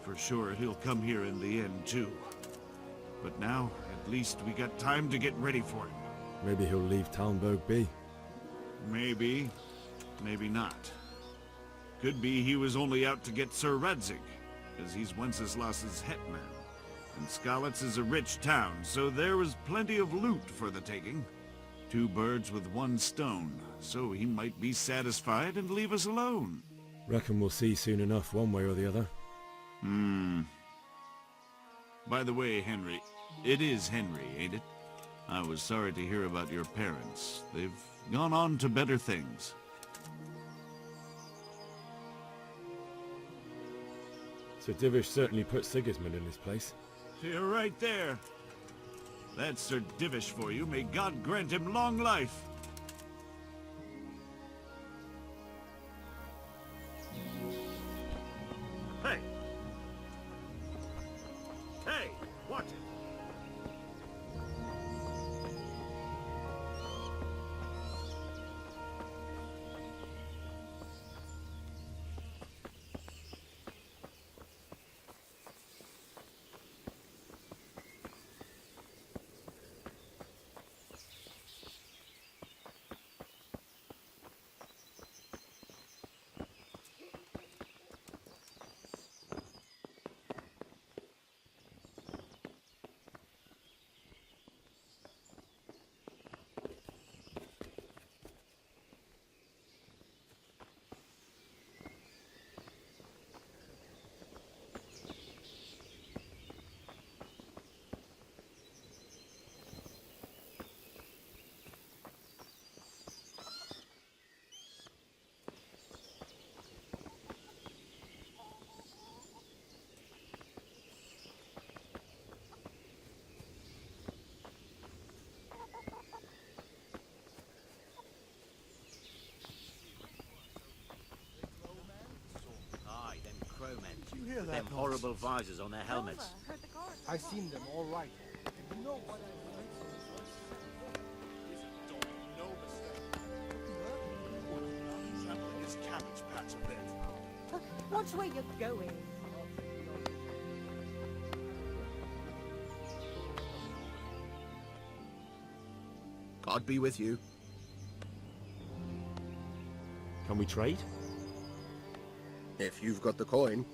For sure, he'll come here in the end, too. But now, at least we got time to get ready for him. Maybe he'll leave Talmberg be. Maybe. Maybe not. Could be he was only out to get Sir Radzig, because he's Wenceslas's hetman. And Skalitz is a rich town, so there was plenty of loot for the taking. 2 birds with 1 stone, so he might be satisfied and leave us alone. Reckon we'll see soon enough, one way or the other. By the way, Henry, it is Henry, ain't it? I was sorry to hear about your parents. They've gone on to better things. Sir Divish certainly put Sigismund in his place. You're right there. That's Sir Divish for you. May God grant him long life. Hey! Hey! Watch it! You hear that Them noise? horrible visors on their helmets. I seen them all right. And you know what His cabbage patch a bit. Watch where you're going. God be with you. Can we trade? If you've got the coin.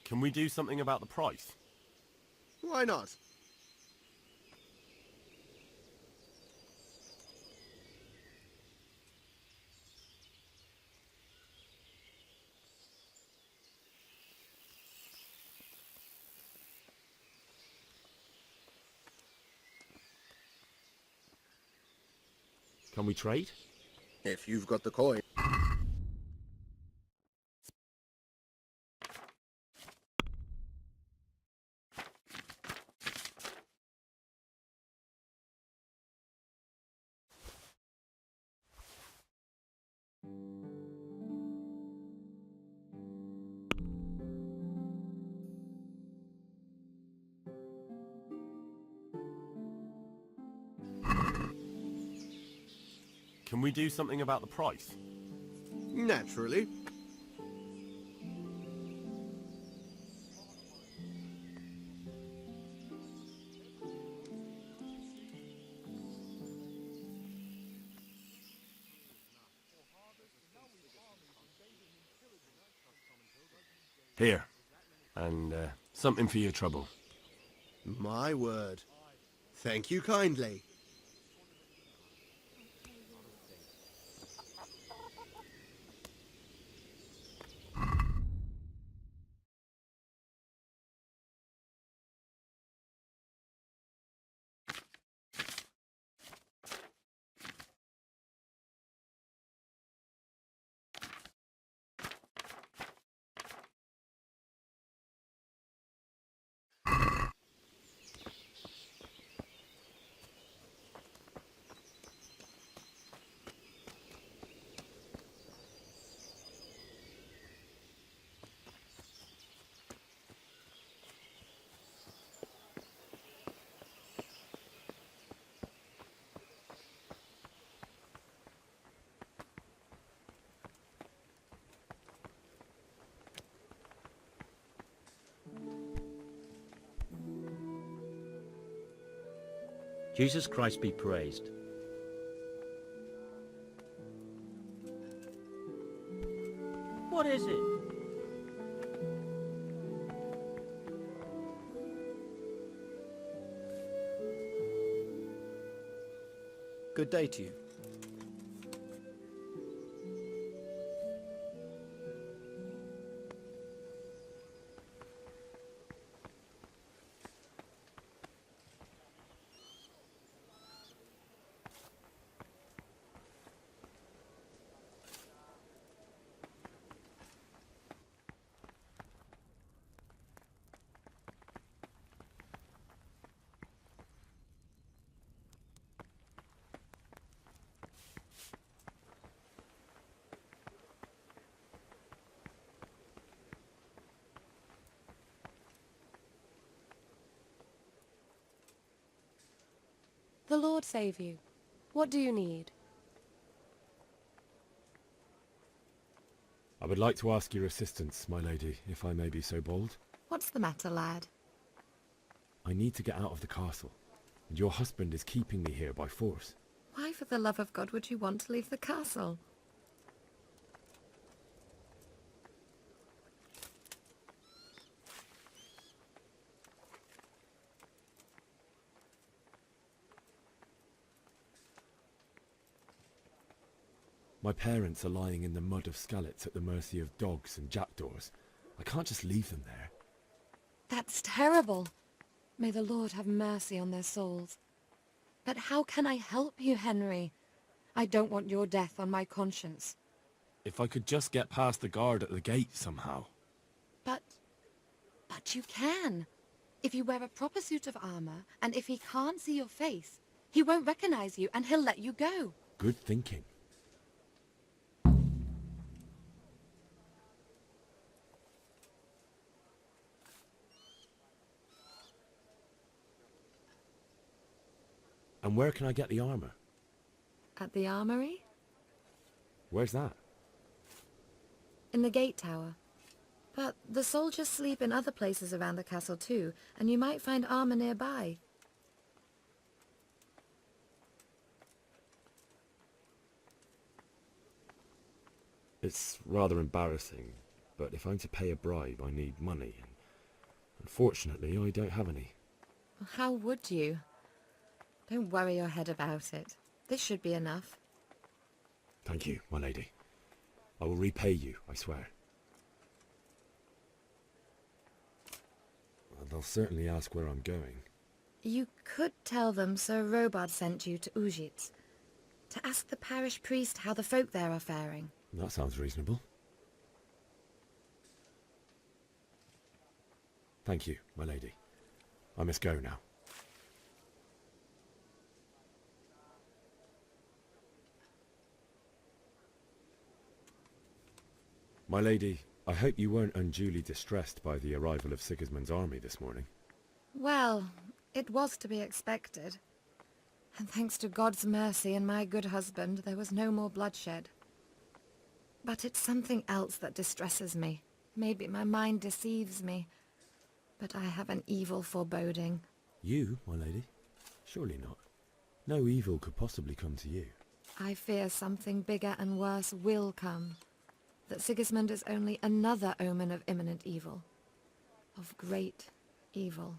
Can we do something about the price? Why not? Can we trade? If you've got the coin. Can we do something about the price? Naturally. Here. And something for your trouble. My word. Thank you kindly. Jesus Christ be praised. What is it? Good day to you. The Lord save you. What do you need? I would like to ask your assistance, my lady, if I may be so bold. What's the matter, lad? I need to get out of the castle, and your husband is keeping me here by force. Why, for the love of God, would you want to leave the castle? My parents are lying in the mud of Skalitz at the mercy of dogs and jackdaws. I can't just leave them there. That's terrible. May the Lord have mercy on their souls. But how can I help you, Henry? I don't want your death on my conscience. If I could just get past the guard at the gate somehow. But you can. If you wear a proper suit of armor, and if he can't see your face, he won't recognize you and he'll let you go. Good thinking. And where can I get the armor? At the armory? Where's that? In the gate tower. But the soldiers sleep in other places around the castle too, and you might find armor nearby. It's rather embarrassing, but if I'm to pay a bribe, I need money, and Unfortunately, I don't have any. How would you? Don't worry your head about it. This should be enough. Thank you, my lady. I will repay you, I swear. They'll certainly ask where I'm going. You could tell them Sir Robard sent you to Ujit, to ask the parish priest how the folk there are faring. That sounds reasonable. Thank you, my lady. I must go now. My lady, I hope you weren't unduly distressed by the arrival of Sigismund's army this morning. Well, it was to be expected. And thanks to God's mercy and my good husband, there was no more bloodshed. But it's something else that distresses me. Maybe my mind deceives me. But I have an evil foreboding. You, my lady? Surely not. No evil could possibly come to you. I fear something bigger and worse will come. That Sigismund is only another omen of imminent evil. Of great evil.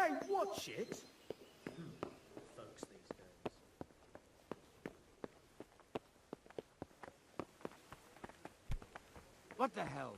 Hey, watch it! Folks these days. What the hell?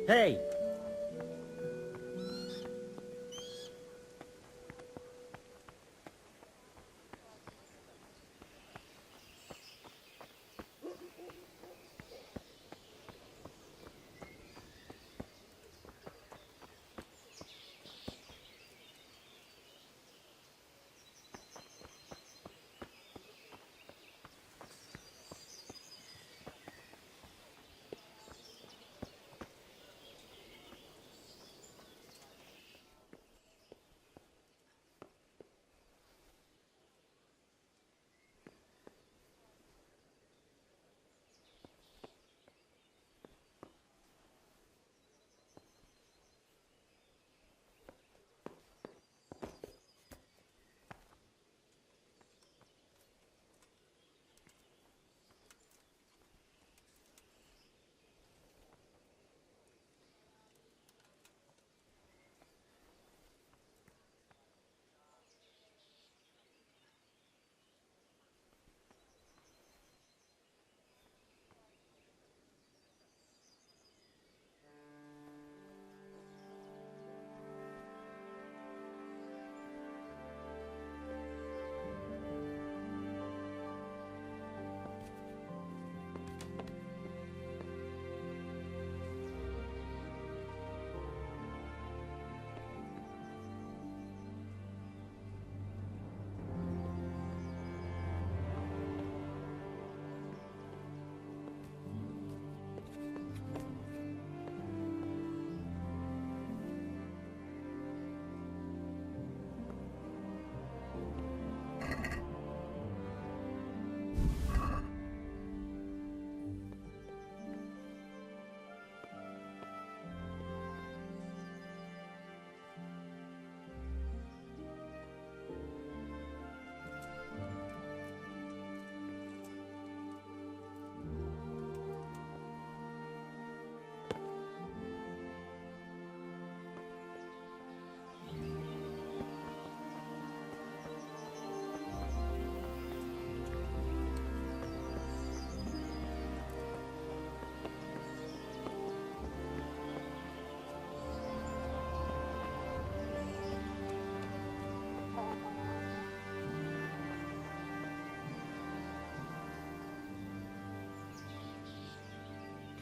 Hey!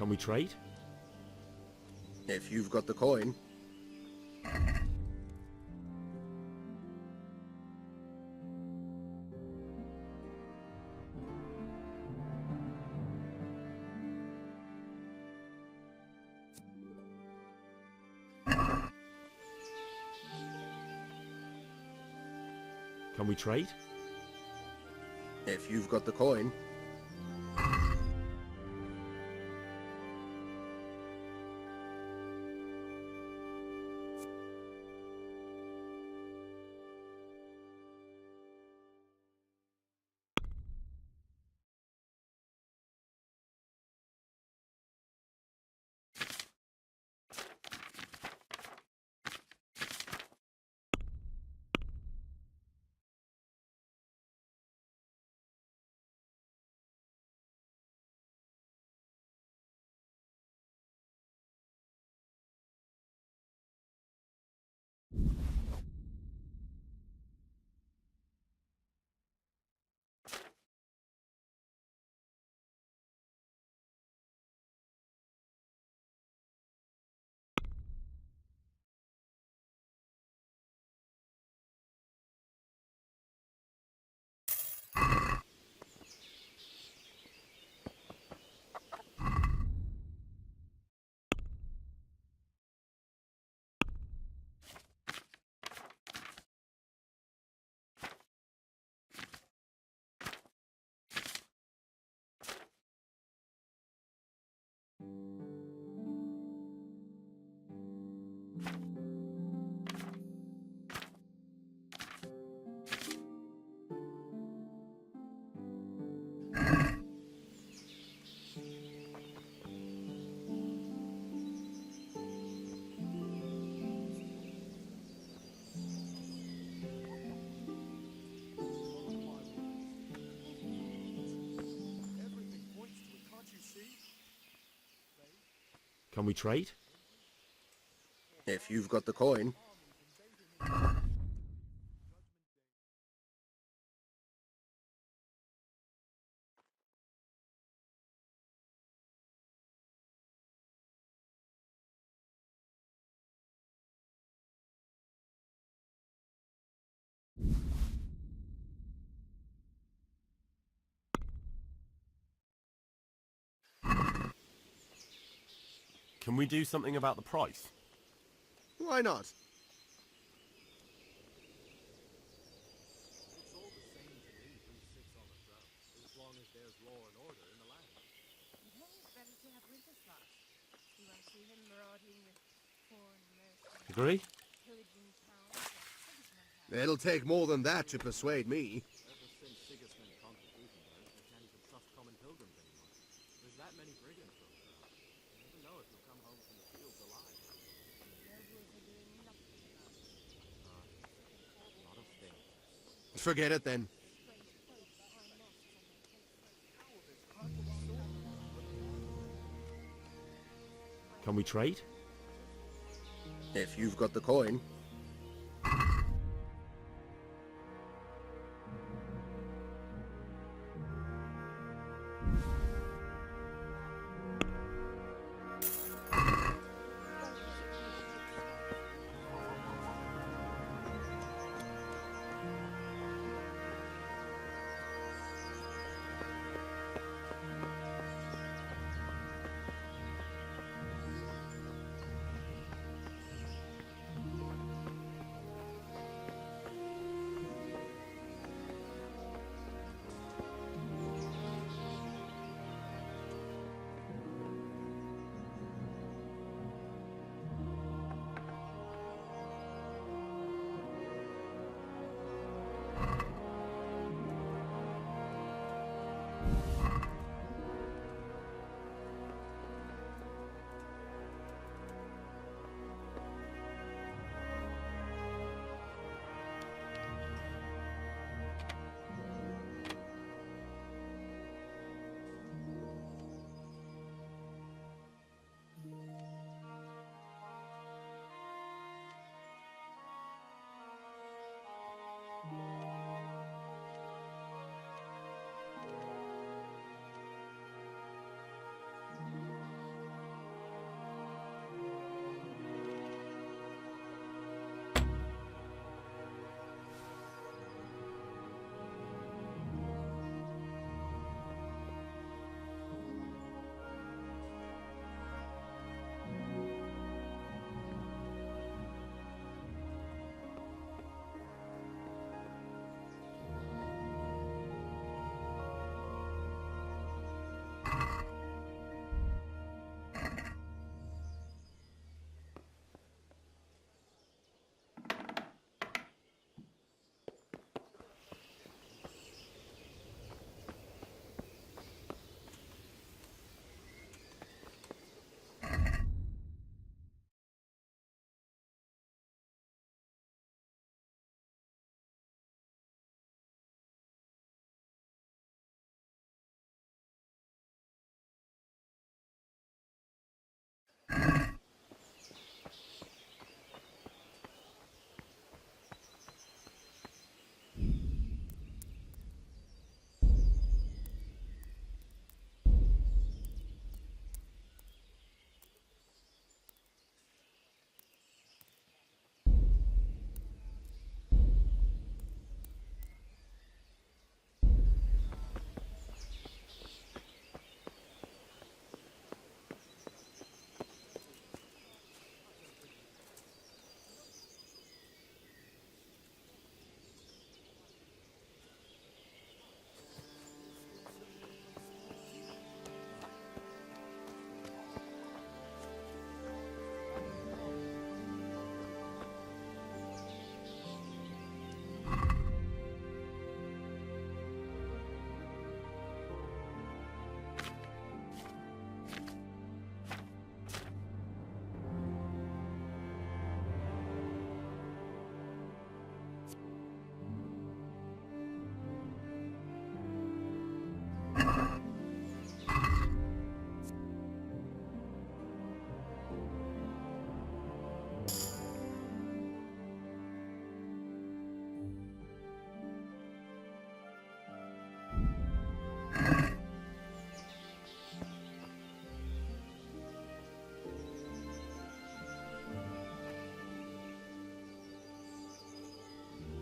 Can we trade? If you've got the coin. Can we trade? If you've got the coin. Can we trade? If you've got the coin. Can we do something about the price? Why not? Agree? It'll take more than that to persuade me. Forget it then. Can we trade? If you've got the coin.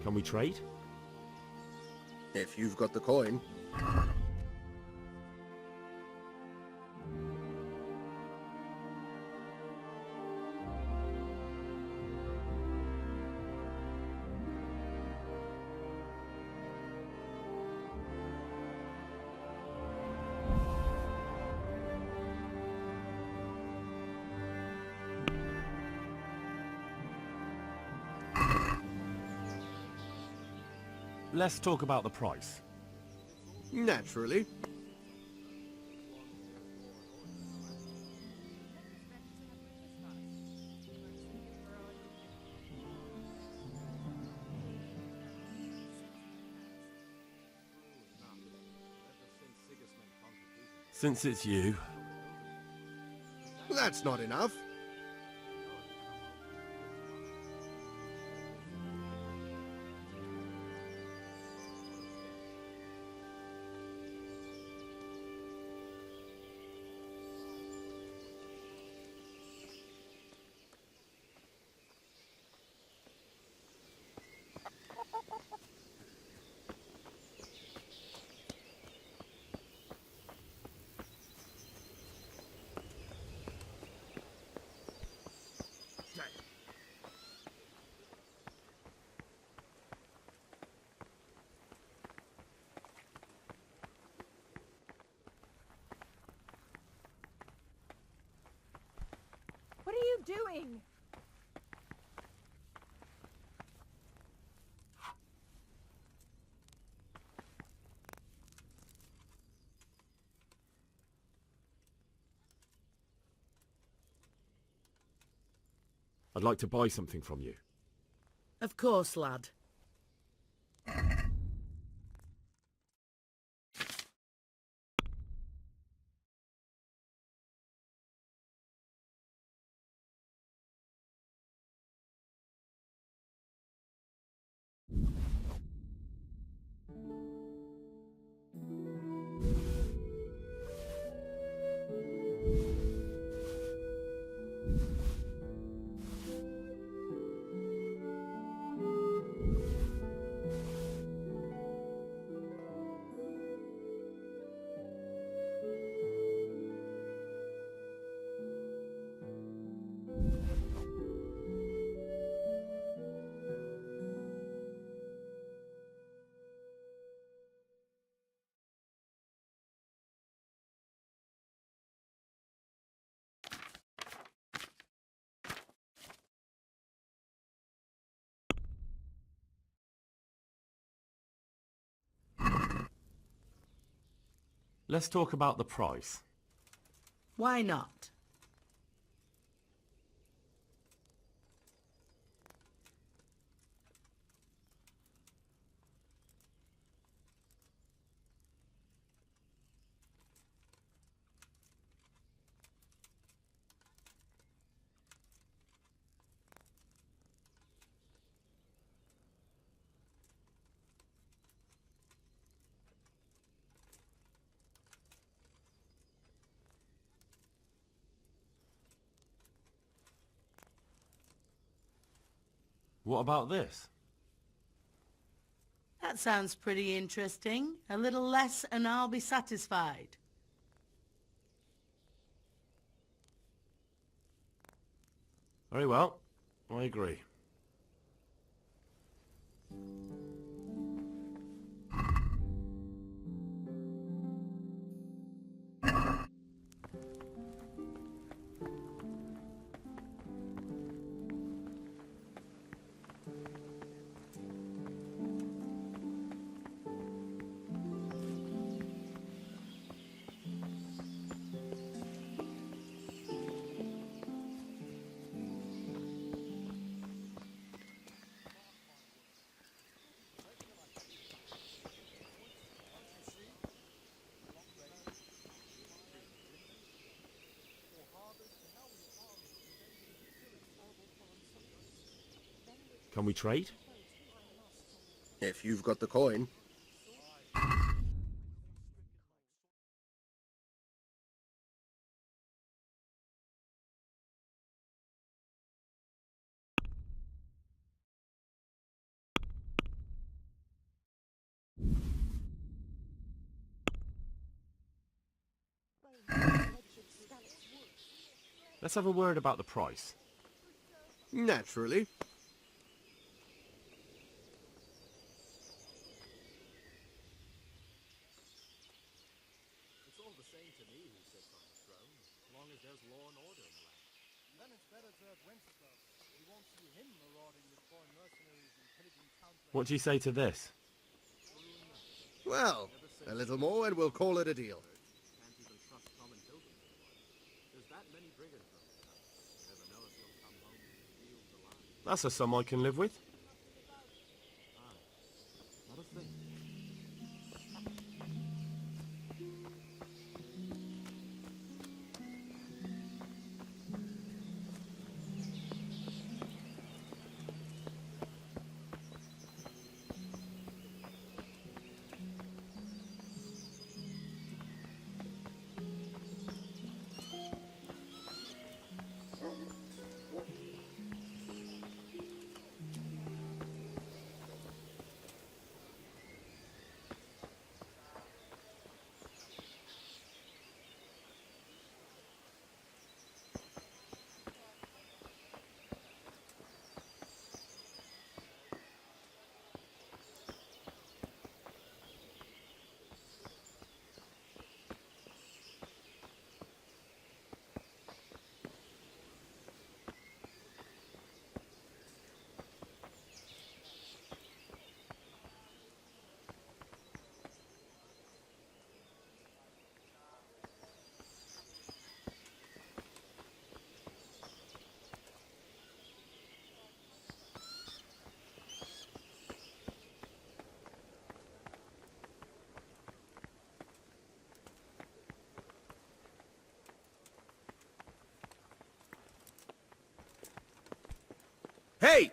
Can we trade? If you've got the coin. Let's talk about the price. Naturally. Since it's you. That's not enough. What are you doing? I'd like to buy something from you. Of course, lad. Let's talk about the price. Why not? What about this? That sounds pretty interesting. A little less and I'll be satisfied. Very well. I agree. Can we trade? If you've got the coin. Let's have a word about the price. Naturally. It's all the same to me who sits on the throne, as long as there's law and order in the land. Then it's better to have Wenceslas. We won't see him marauding with foreign mercenaries and pillaging towns. What do you say to this? Well, a little more and we'll call it a deal. Can't even trust common pilgrims anymore. There's that many brigands on the town. You never know if they'll come home to the fields alive. That's a sum I can live with. Not a thing. Hey!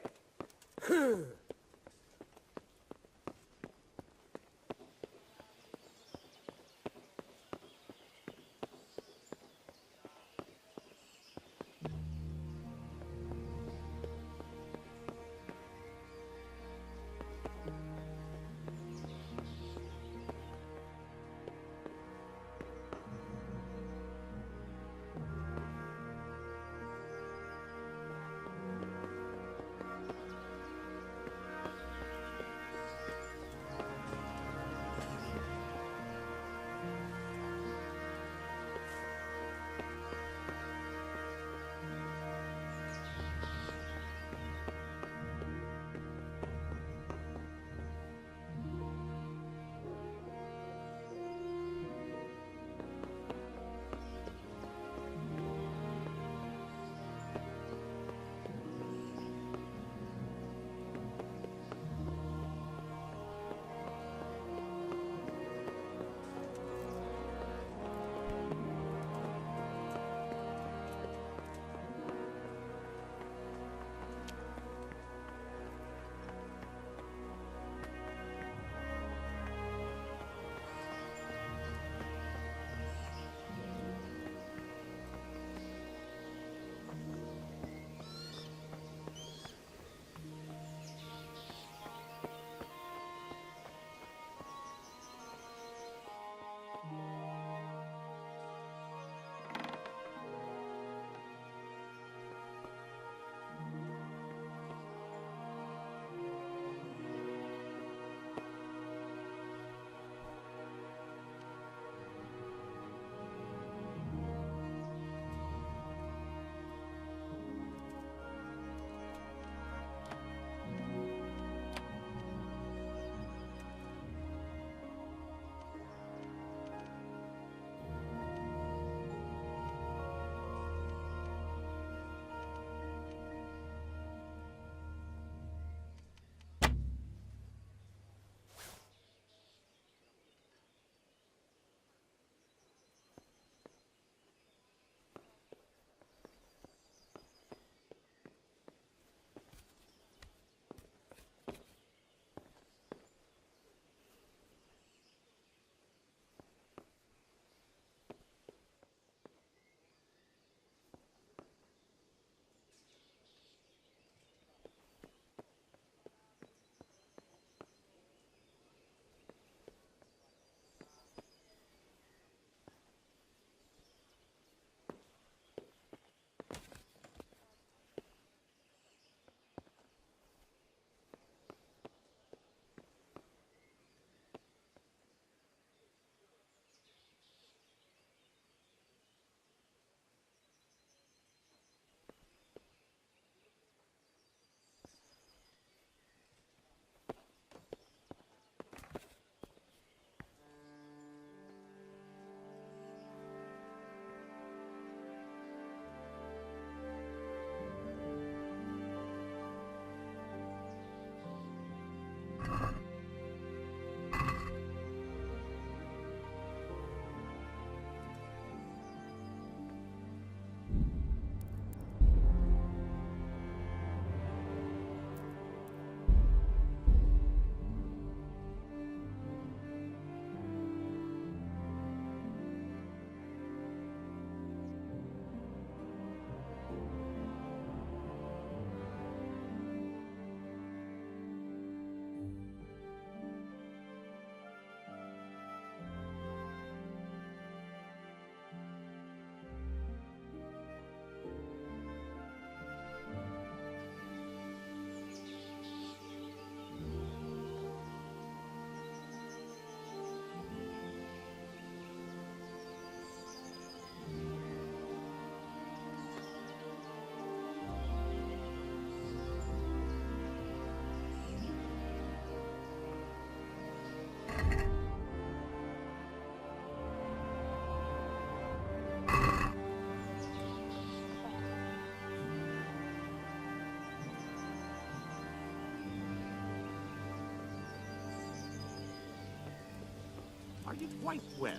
put it quite well.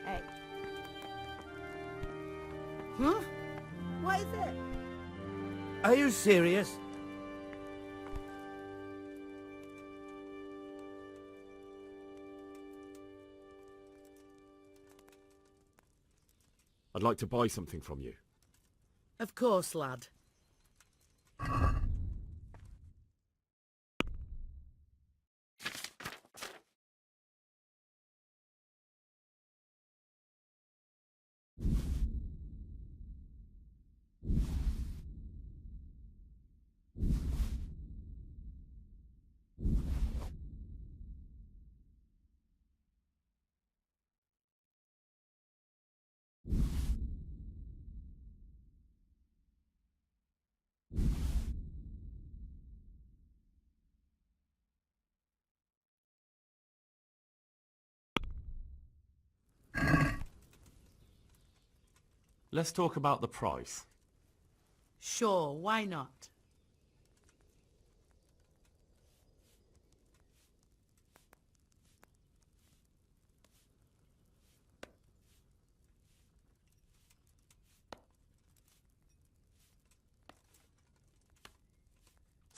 Hey. Huh? What is it? Are you serious? I'd like to buy something from you. Of course, lad. Let's talk about the price. Sure, why not?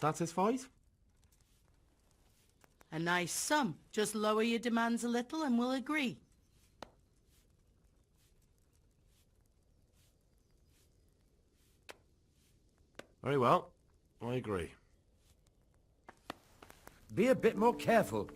Satisfied? A nice sum. Just lower your demands a little and we'll agree. Very well. I agree. Be a bit more careful.